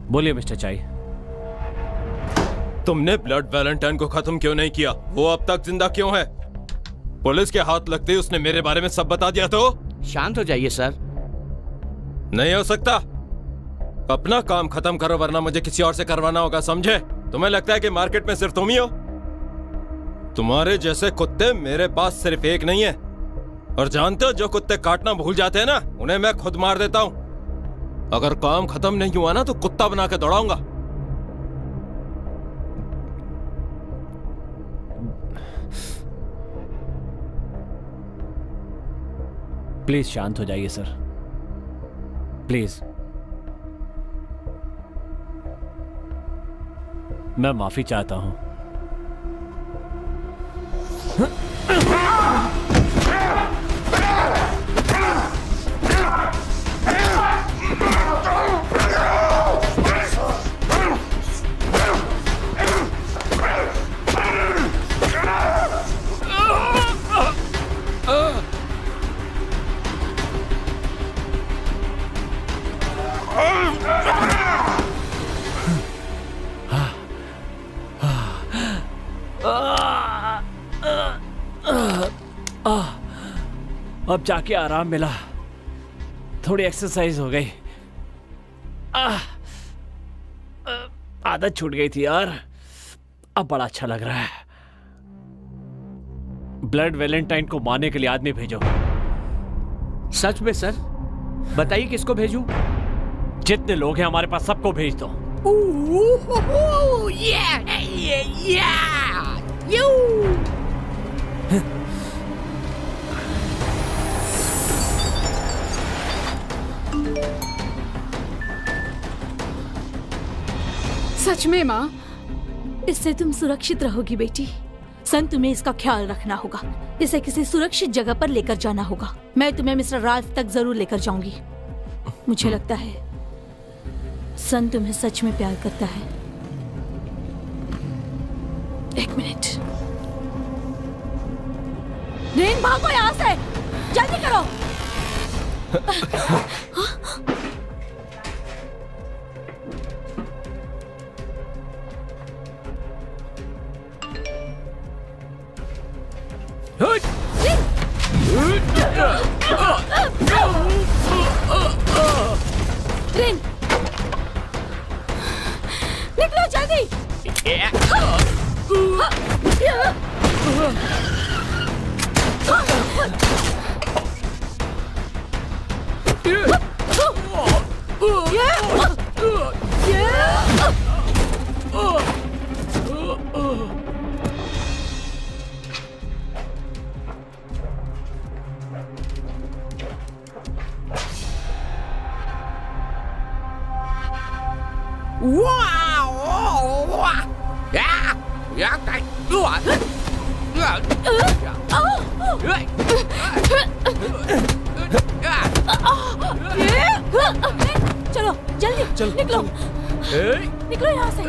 बोलिए मिस्टर चाई।
तुमने ब्लड वैलेंटाइन को खत्म क्यों नहीं किया? वो अब तक जिंदा क्यों है? पुलिस के हाथ लगते ही उसने मेरे बारे में सब बता दिया। तो
शांत हो जाइए सर।
नहीं हो सकता। अपना काम खत्म करो, वरना मुझे किसी और से करवाना होगा, समझे? तुम्हें लगता है कि मार्केट में सिर्फ तुम ही हो? तुम्हारे जैसे कुत्ते मेरे पास सिर्फ एक नहीं है। और जानते हो, जो कुत्ते काटना भूल जाते हैं ना, उन्हें मैं खुद मार देता हूं। अगर काम खत्म नहीं हुआ ना तो कुत्ता बना के दौड़ाऊंगा।
प्लीज शांत हो जाइए सर, प्लीज। मैं माफी चाहता हूं। अब जाके आराम मिला, थोड़ी एक्सरसाइज हो गई। आदत छूट गई थी यार, अब बड़ा अच्छा लग रहा है। ब्लड वैलेंटाइन को मारने के लिए आदमी भेजो।
सच में सर? बताइए किसको भेजूं?
जितने लोग हैं हमारे पास सबको भेज दो।
सच में माँ?
इससे तुम सुरक्षित रहोगी बेटी। सन, तुम्हें इसका ख्याल रखना होगा। इसे किसी सुरक्षित जगह पर लेकर जाना होगा। मैं तुम्हें मिस्टर राल्फ तक जरूर लेकर जाऊंगी। मुझे लगता है सन तुम्हें सच में प्यार करता है। एक मिनट। रेन भागो यहाँ से, जल्दी करो। रेन, निकलो जल्दी। चलो जल्दी निकलो, निकलो यहाँ से।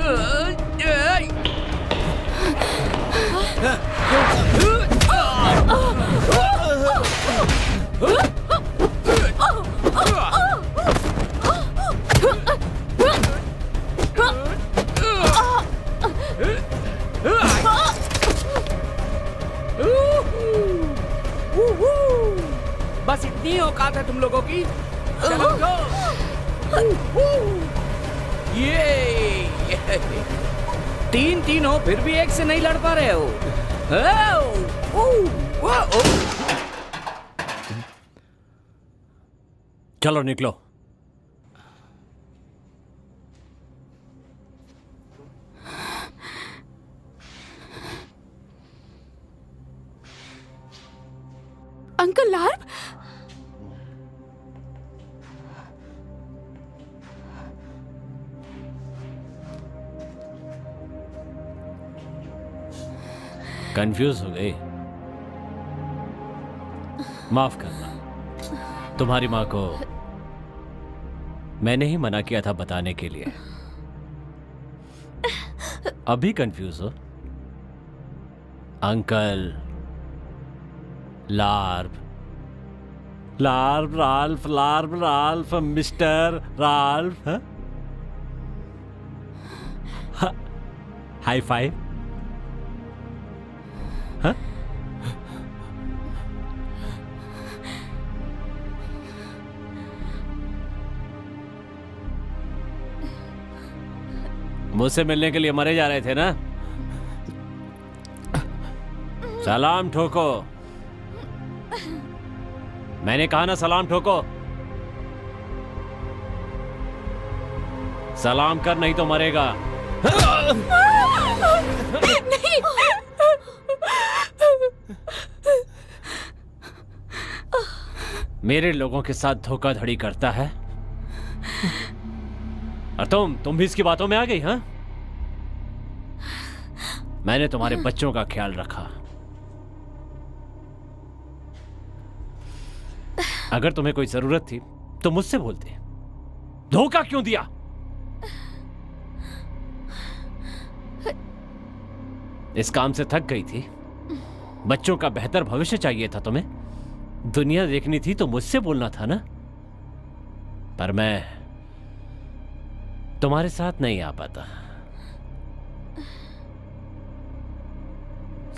बस इतनी औकात है तुम लोगों की। चलो ये तीन हो फिर भी एक से नहीं लड़ पा रहे हो।
चलो निकलो।
अंकल लार्प,
कंफ्यूज हो गई? माफ करना, तुम्हारी माँ को मैंने ही मना किया था बताने के लिए। अभी कंफ्यूज हो? अंकल लार्प, लार्प राल्फ, लार्प Ralph, mister Ralph. High five. हाँ? मुझसे मिलने के लिए मरे जा रहे थे ना? सलाम ठोको। मैंने कहा ना सलाम ठोको। सलाम कर नहीं तो मरेगा।
नहीं।
मेरे लोगों के साथ धोखाधड़ी करता है और तुम भी इसकी बातों में आ गई? हाँ, मैंने तुम्हारे बच्चों का ख्याल रखा। अगर तुम्हें कोई जरूरत थी तो मुझसे बोलते। धोखा क्यों दिया? इस काम से थक गई थी? बच्चों का बेहतर भविष्य चाहिए था तुम्हें? दुनिया देखनी थी तो मुझसे बोलना था ना? पर मैं तुम्हारे साथ नहीं आ पाता।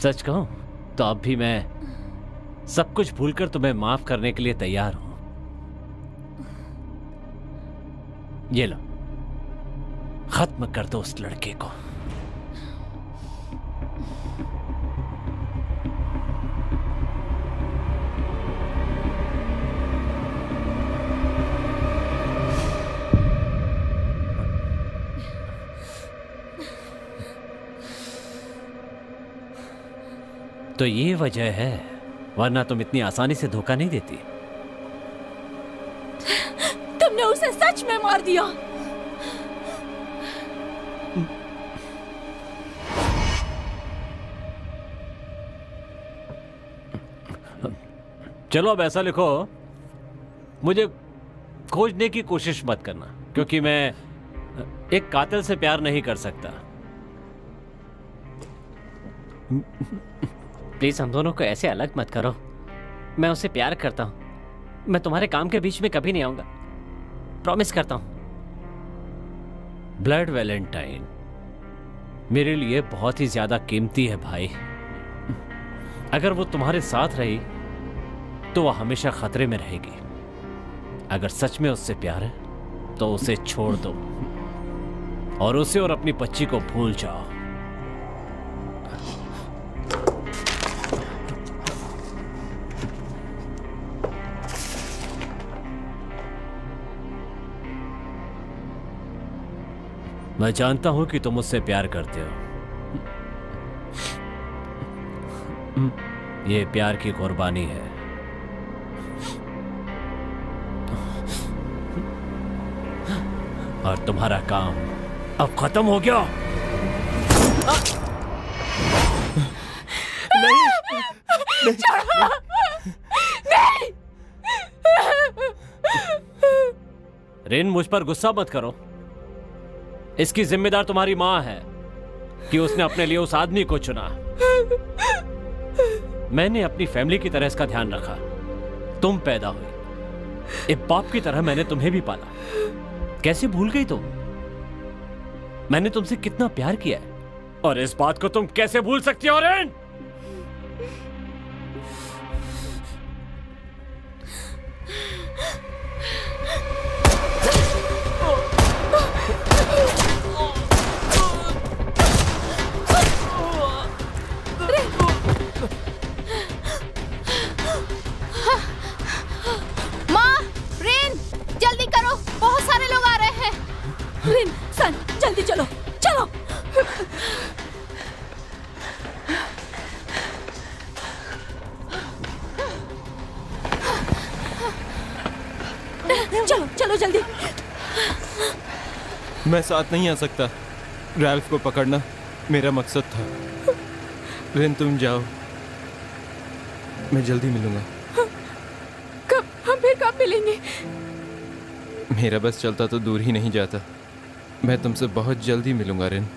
सच कहूं तो अब भी मैं सब कुछ भूलकर तुम्हें माफ करने के लिए तैयार हूं। ये लो, खत्म कर दो उस लड़के को। तो ये वजह है, वरना तुम इतनी आसानी से धोखा नहीं देती।
तुमने उसे सच में मार दिया।
चलो अब ऐसा लिखो, मुझे खोजने की कोशिश मत करना, क्योंकि मैं एक कातिल से प्यार नहीं कर सकता। प्लीज हम दोनों को ऐसे अलग मत करो। मैं उससे प्यार करता हूं। मैं तुम्हारे काम के बीच में कभी नहीं आऊंगा, प्रॉमिस करता हूं। ब्लड वैलेंटाइन मेरे लिए बहुत ही ज्यादा कीमती है भाई। अगर वो तुम्हारे साथ रही तो वो हमेशा खतरे में रहेगी। अगर सच में उससे प्यार है तो उसे छोड़ दो और उसे और अपनी बच्ची को भूल जाओ। मैं जानता हूं कि तुम मुझसे प्यार करते हो। ये प्यार की कुर्बानी है। और तुम्हारा काम अब खत्म हो गया। रिन, मुझ पर गुस्सा मत करो। इसकी जिम्मेदार तुम्हारी मां है कि उसने अपने लिए उस आदमी को चुना। मैंने अपनी फैमिली की तरह इसका ध्यान रखा। तुम पैदा हुई, एक बाप की तरह मैंने तुम्हें भी पाला। कैसे भूल गई तुम? मैंने तुमसे कितना प्यार किया है, और इस बात को तुम कैसे भूल सकती हो रिन?
रिन, सन, जल्दी चलो, चलो। चलो चलो जल्दी।
मैं साथ नहीं आ सकता। रैल्फ को पकड़ना मेरा मकसद था। रिन, तुम जाओ, मैं जल्दी मिलूंगा।
कब? हम फिर कब मिलेंगे?
मेरा बस चलता तो दूर ही नहीं जाता। मैं तुमसे बहुत जल्दी मिलूंगा रिन।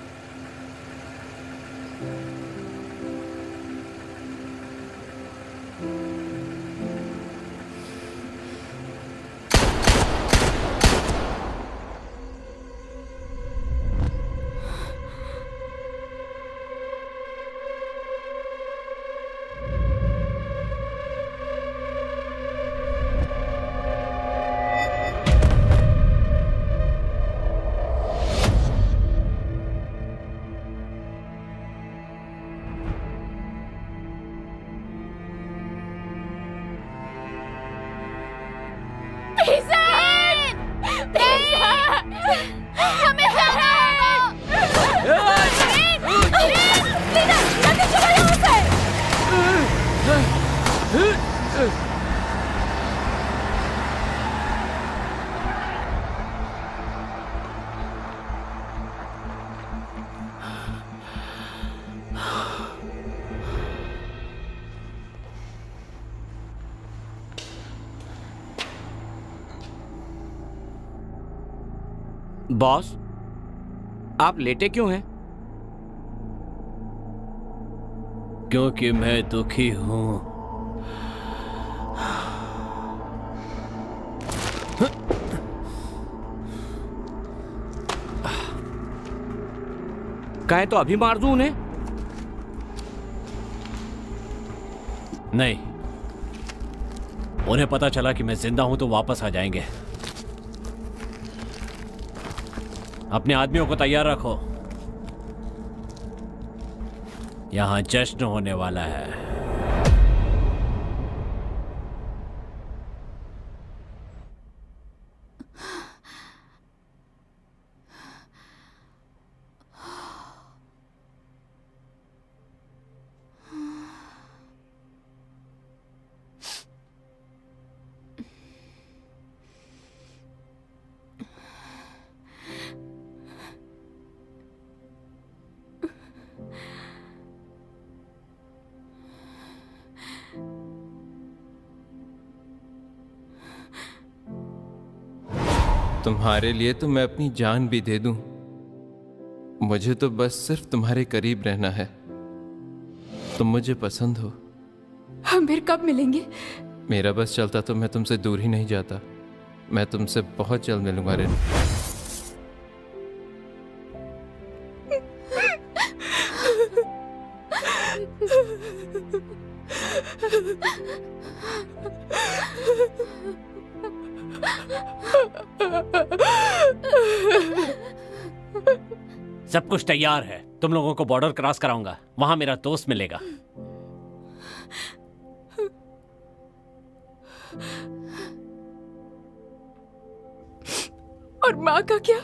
बॉस, आप लेटे क्यों हैं?
क्योंकि मैं दुखी हूं।
कहें तो अभी मार दूं उन्हें?
नहीं, उन्हें पता चला कि मैं जिंदा हूं तो वापस आ जाएंगे। अपने आदमियों को तैयार रखो, यहां जश्न होने वाला है।
तुम्हारे लिए तो मैं अपनी जान भी दे दूं। मुझे तो बस सिर्फ तुम्हारे करीब रहना है। तुम मुझे पसंद हो।
हम फिर कब मिलेंगे?
मेरा बस चलता तो मैं तुमसे दूर ही नहीं जाता। मैं तुमसे बहुत जल्द मिलूंगा रेनू।
सब कुछ तैयार है, तुम लोगों को बॉर्डर क्रॉस कराऊंगा, वहां मेरा दोस्त मिलेगा।
और माँ का क्या?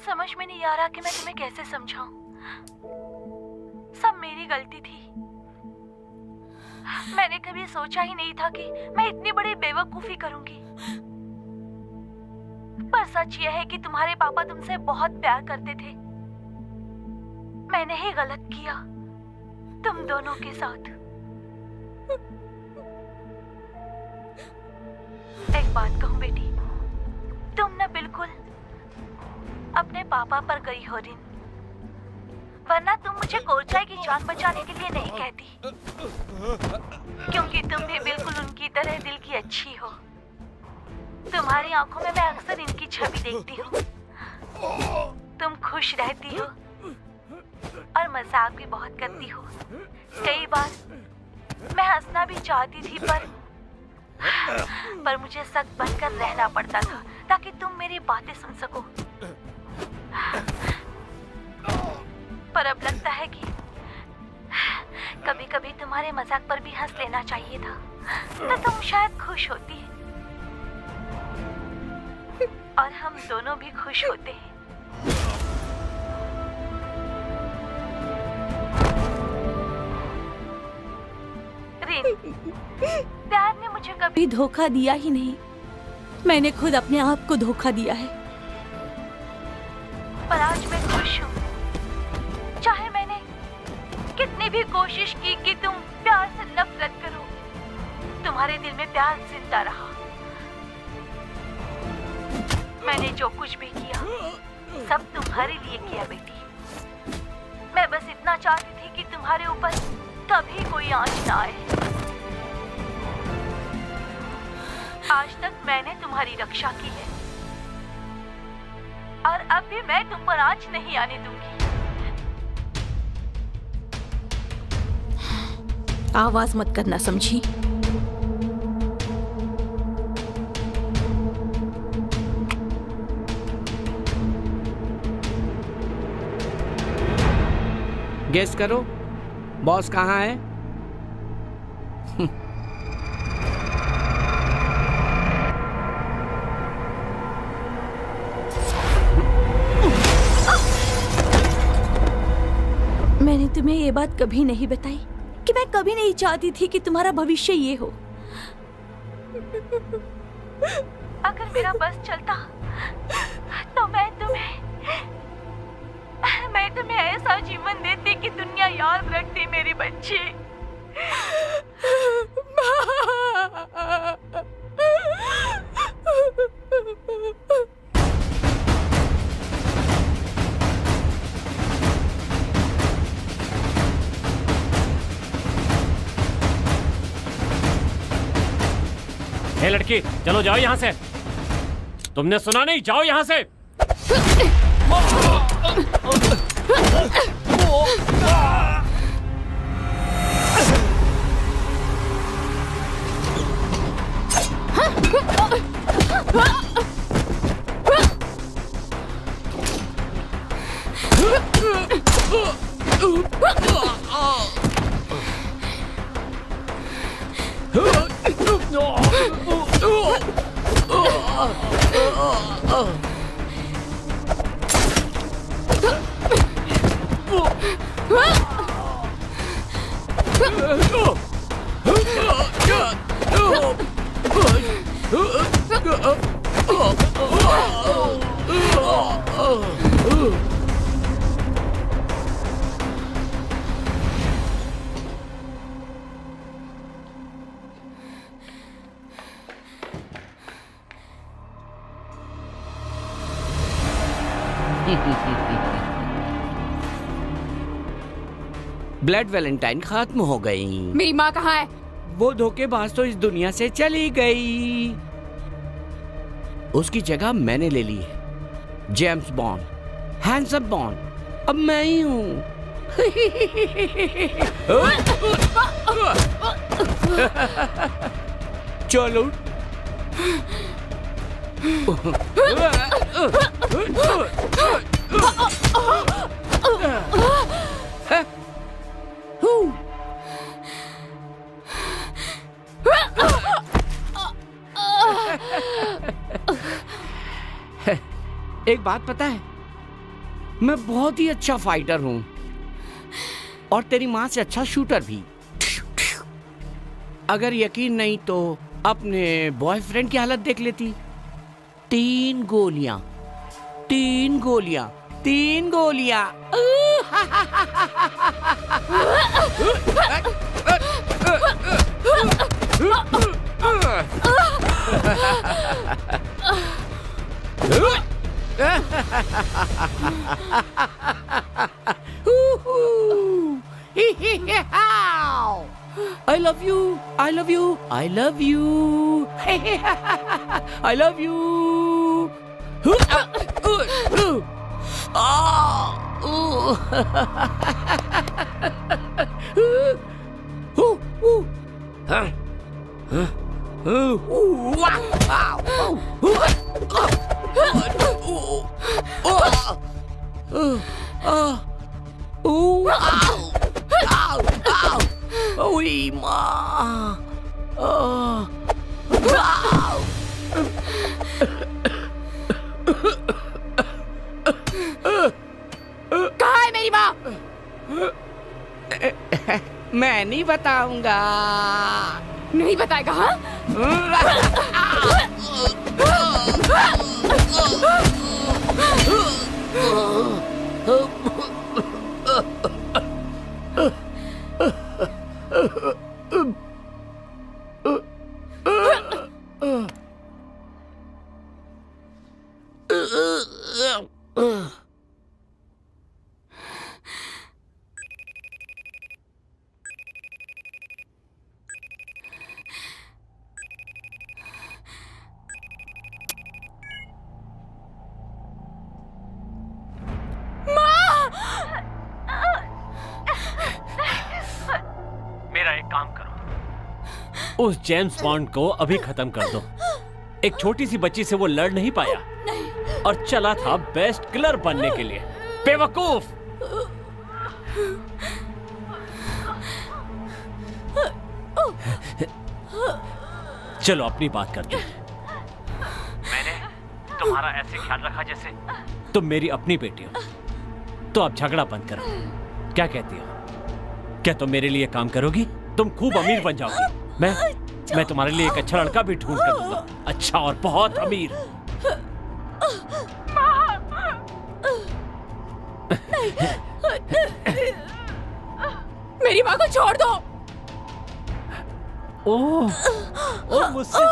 समझ में नहीं आ रहा कि मैं तुम्हें कैसे समझाऊं। सब मेरी गलती थी। मैंने कभी सोचा ही नहीं था कि मैं इतनी बड़ी बेवकूफी करूंगी। पर सच यह है कि तुम्हारे पापा तुमसे बहुत प्यार करते थे। मैंने ही गलत किया तुम दोनों के साथ। एक बात कहूं बेटी, तुम न बिल्कुल अपने पापा पर गई हो रिन, वरना तुम मुझे कोरचाई की जान बचाने के लिए नहीं कहती, क्योंकि तुम भी बिल्कुल उनकी तरह दिल की अच्छी हो। तुम्हारी आंखों में मैं अक्सर इनकी छवि देखती हूँ। तुम खुश रहती हो और मजाक भी बहुत करती हो। कई बार मैं हंसना भी चाहती थी, पर मुझे सख्त बनकर रहना पड़ता था ताकि तुम मेरी बातें सुन सको। पर अब लगता है कि कभी कभी तुम्हारे मजाक पर भी हंस लेना चाहिए था, तो तुम शायद खुश होती और हम दोनों भी खुश होते हैं। रिन, प्यार ने मुझे कभी धोखा दिया ही नहीं। मैंने खुद अपने आप को धोखा दिया है। पर आज मैं खुश हूँ। चाहे मैंने कितनी भी कोशिश की कि तुम प्यार से नफरत करो, तुम्हारे दिल में प्यार जिंदा रहा। मैंने जो कुछ भी किया सब तुम्हारे लिए किया बेटी। मैं बस इतना चाहती थी कि तुम्हारे ऊपर कभी कोई आंच ना आए। आज तक मैंने तुम्हारी रक्षा की है और अब भी मैं तुम पर आंच नहीं आने दूंगी। आवाज मत करना, समझी?
गेस करो, बॉस कहाँ है?
मैंने तुम्हें ये बात कभी नहीं बताई कि मैं कभी नहीं चाहती थी कि तुम्हारा भविष्य ये हो। अगर मेरा बस चलता तो मैं तुम्हें ऐसा जीवन देती कि दुनिया याद रखती मेरी बच्ची।
हे लड़की, चलो जाओ यहाँ से। तुमने सुना नहीं? जाओ यहाँ से।
ब्लड वैलेंटाइन खत्म हो गई।
मेरी माँ कहाँ है?
वो धोखेबाज तो इस दुनिया से चली गई। उसकी जगह मैंने ले ली है। जेम्स बॉन्ड, हैंडसम बॉन्ड, अब मैं ही हूँ। चलो। एक बात पता है, मैं बहुत ही अच्छा फाइटर हूं और तेरी माँ से अच्छा शूटर भी। अगर यकीन नहीं तो अपने बॉयफ्रेंड की हालत देख लेती। 3 गोलियां, 3 गोलियां, 3 गोलियां। I love you. I love you. I love you. I love you. Ui, ma.
कहाँ है मेरी माँ?
मैं नहीं बताऊंगा।
नहीं बताएगा? हाँ?
मेरा एक काम करो, उस जेम्स बॉन्ड को अभी खत्म कर दो। एक छोटी सी बच्ची से वो लड़ नहीं पाया और चला था बेस्ट किलर बनने के लिए। बेवकूफ! चलो अपनी बात करते हैं। मैंने तुम्हारा ऐसे ख्याल रखा जैसे तुम मेरी अपनी बेटी हो। तो अब झगड़ा बंद करो। क्या कहती हो? क्या तुम मेरे लिए काम करोगी? तुम खूब अमीर बन जाओगी। मैं तुम्हारे लिए एक अच्छा लड़का भी ढूंढ कर दूंगा, अच्छा और बहुत अमीर।
मेरी माँ को छोड़ दो।
ओह मुझसे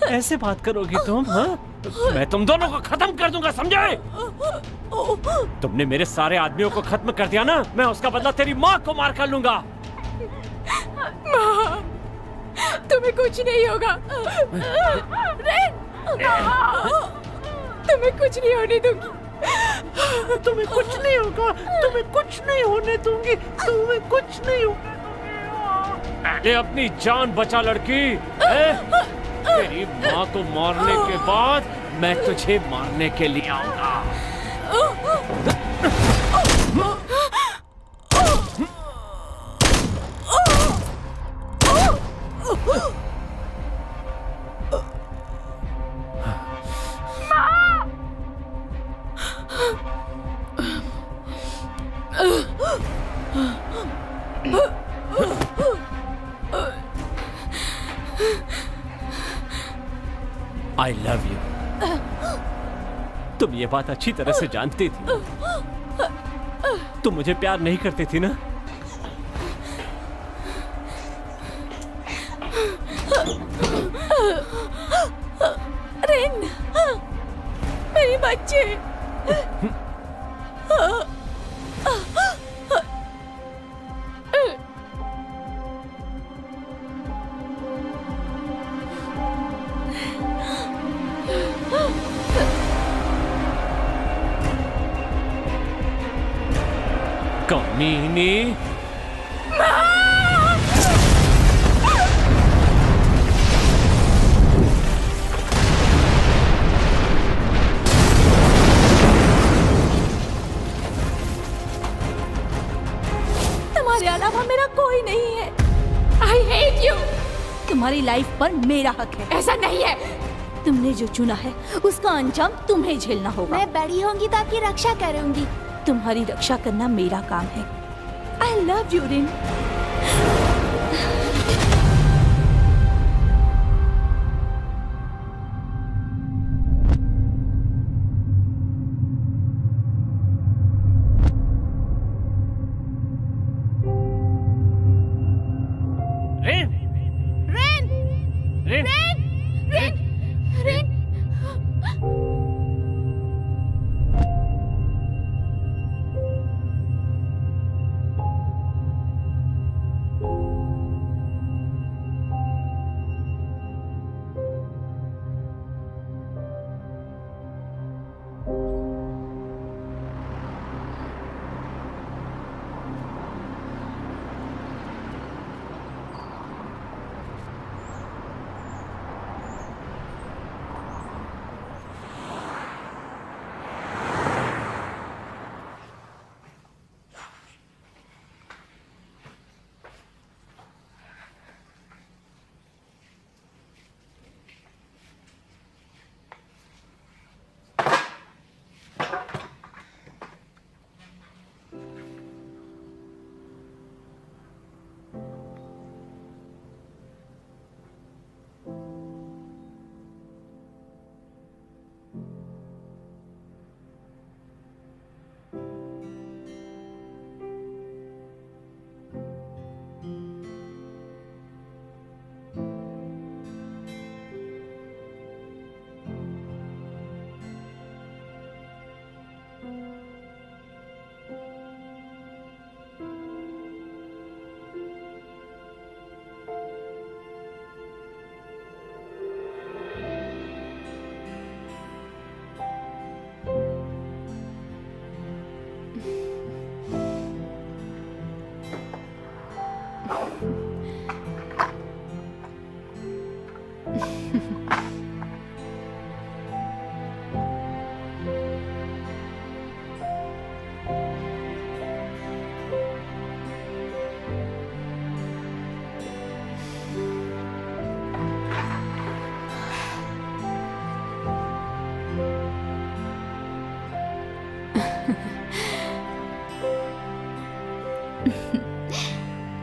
ऐसे बात करोगी तुम? हाँ? मैं तुम दोनों को खत्म कर दूंगा, समझे? तुमने मेरे सारे आदमियों को खत्म कर दिया ना, मैं उसका बदला तेरी माँ को मार कर लूंगा।
माँ, तुम्हें कुछ नहीं होगा। तुम्हें कुछ नहीं होने दूंगी।
तुम्हें कुछ नहीं होगा, तुम्हें कुछ नहीं होने दूंगी, तुम्हें कुछ नहीं होगा। पहले अपनी जान बचा लड़की। तेरी माँ को मारने के बाद मैं तुझे मारने के लिए आऊंगा। I love you. तुम ये बात अच्छी तरह से जानती थी। तुम मुझे प्यार नहीं करती थी ना?
रिन, मेरे बच्चे।
कमीनी।
तुम्हारे अलावा मेरा कोई नहीं है।
I hate you.
तुम्हारी लाइफ पर मेरा हक है।
ऐसा नहीं है।
तुमने जो चुना है उसका अंजाम तुम्हें झेलना होगा।
मैं बड़ी होंगी तो आपकी रक्षा करूंगी।
तुम्हारी रक्षा करना मेरा काम है। I love you Rin.
Rin,
rain,
Rin,
rain, rain.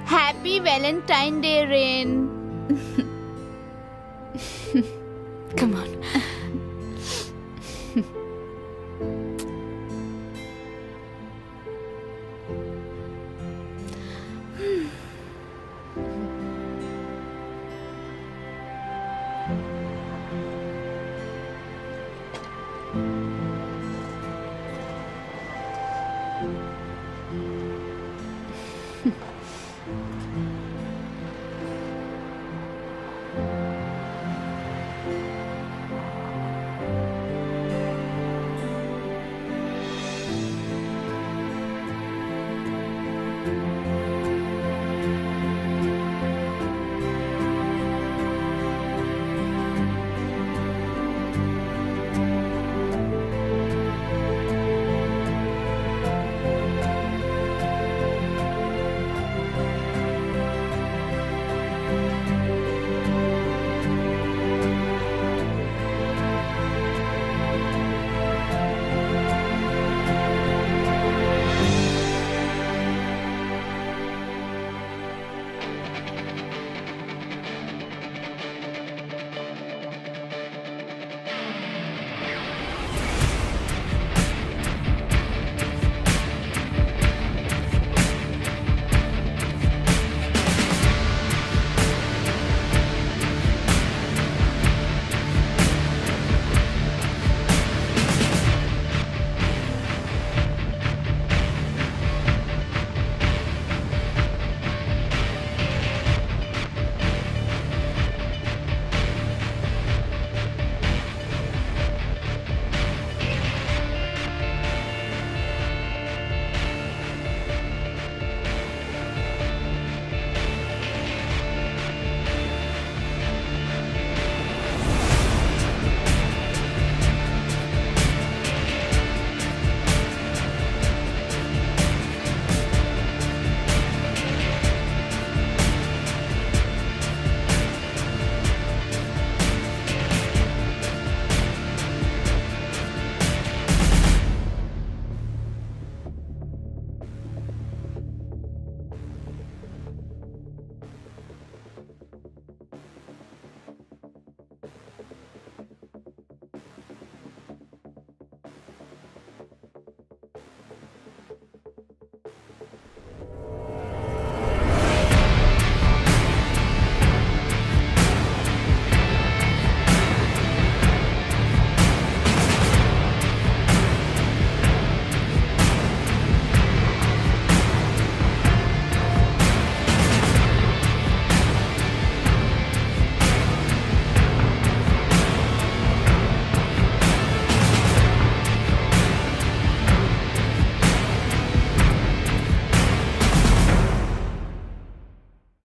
Happy Valentine Day, Rain.
Come on.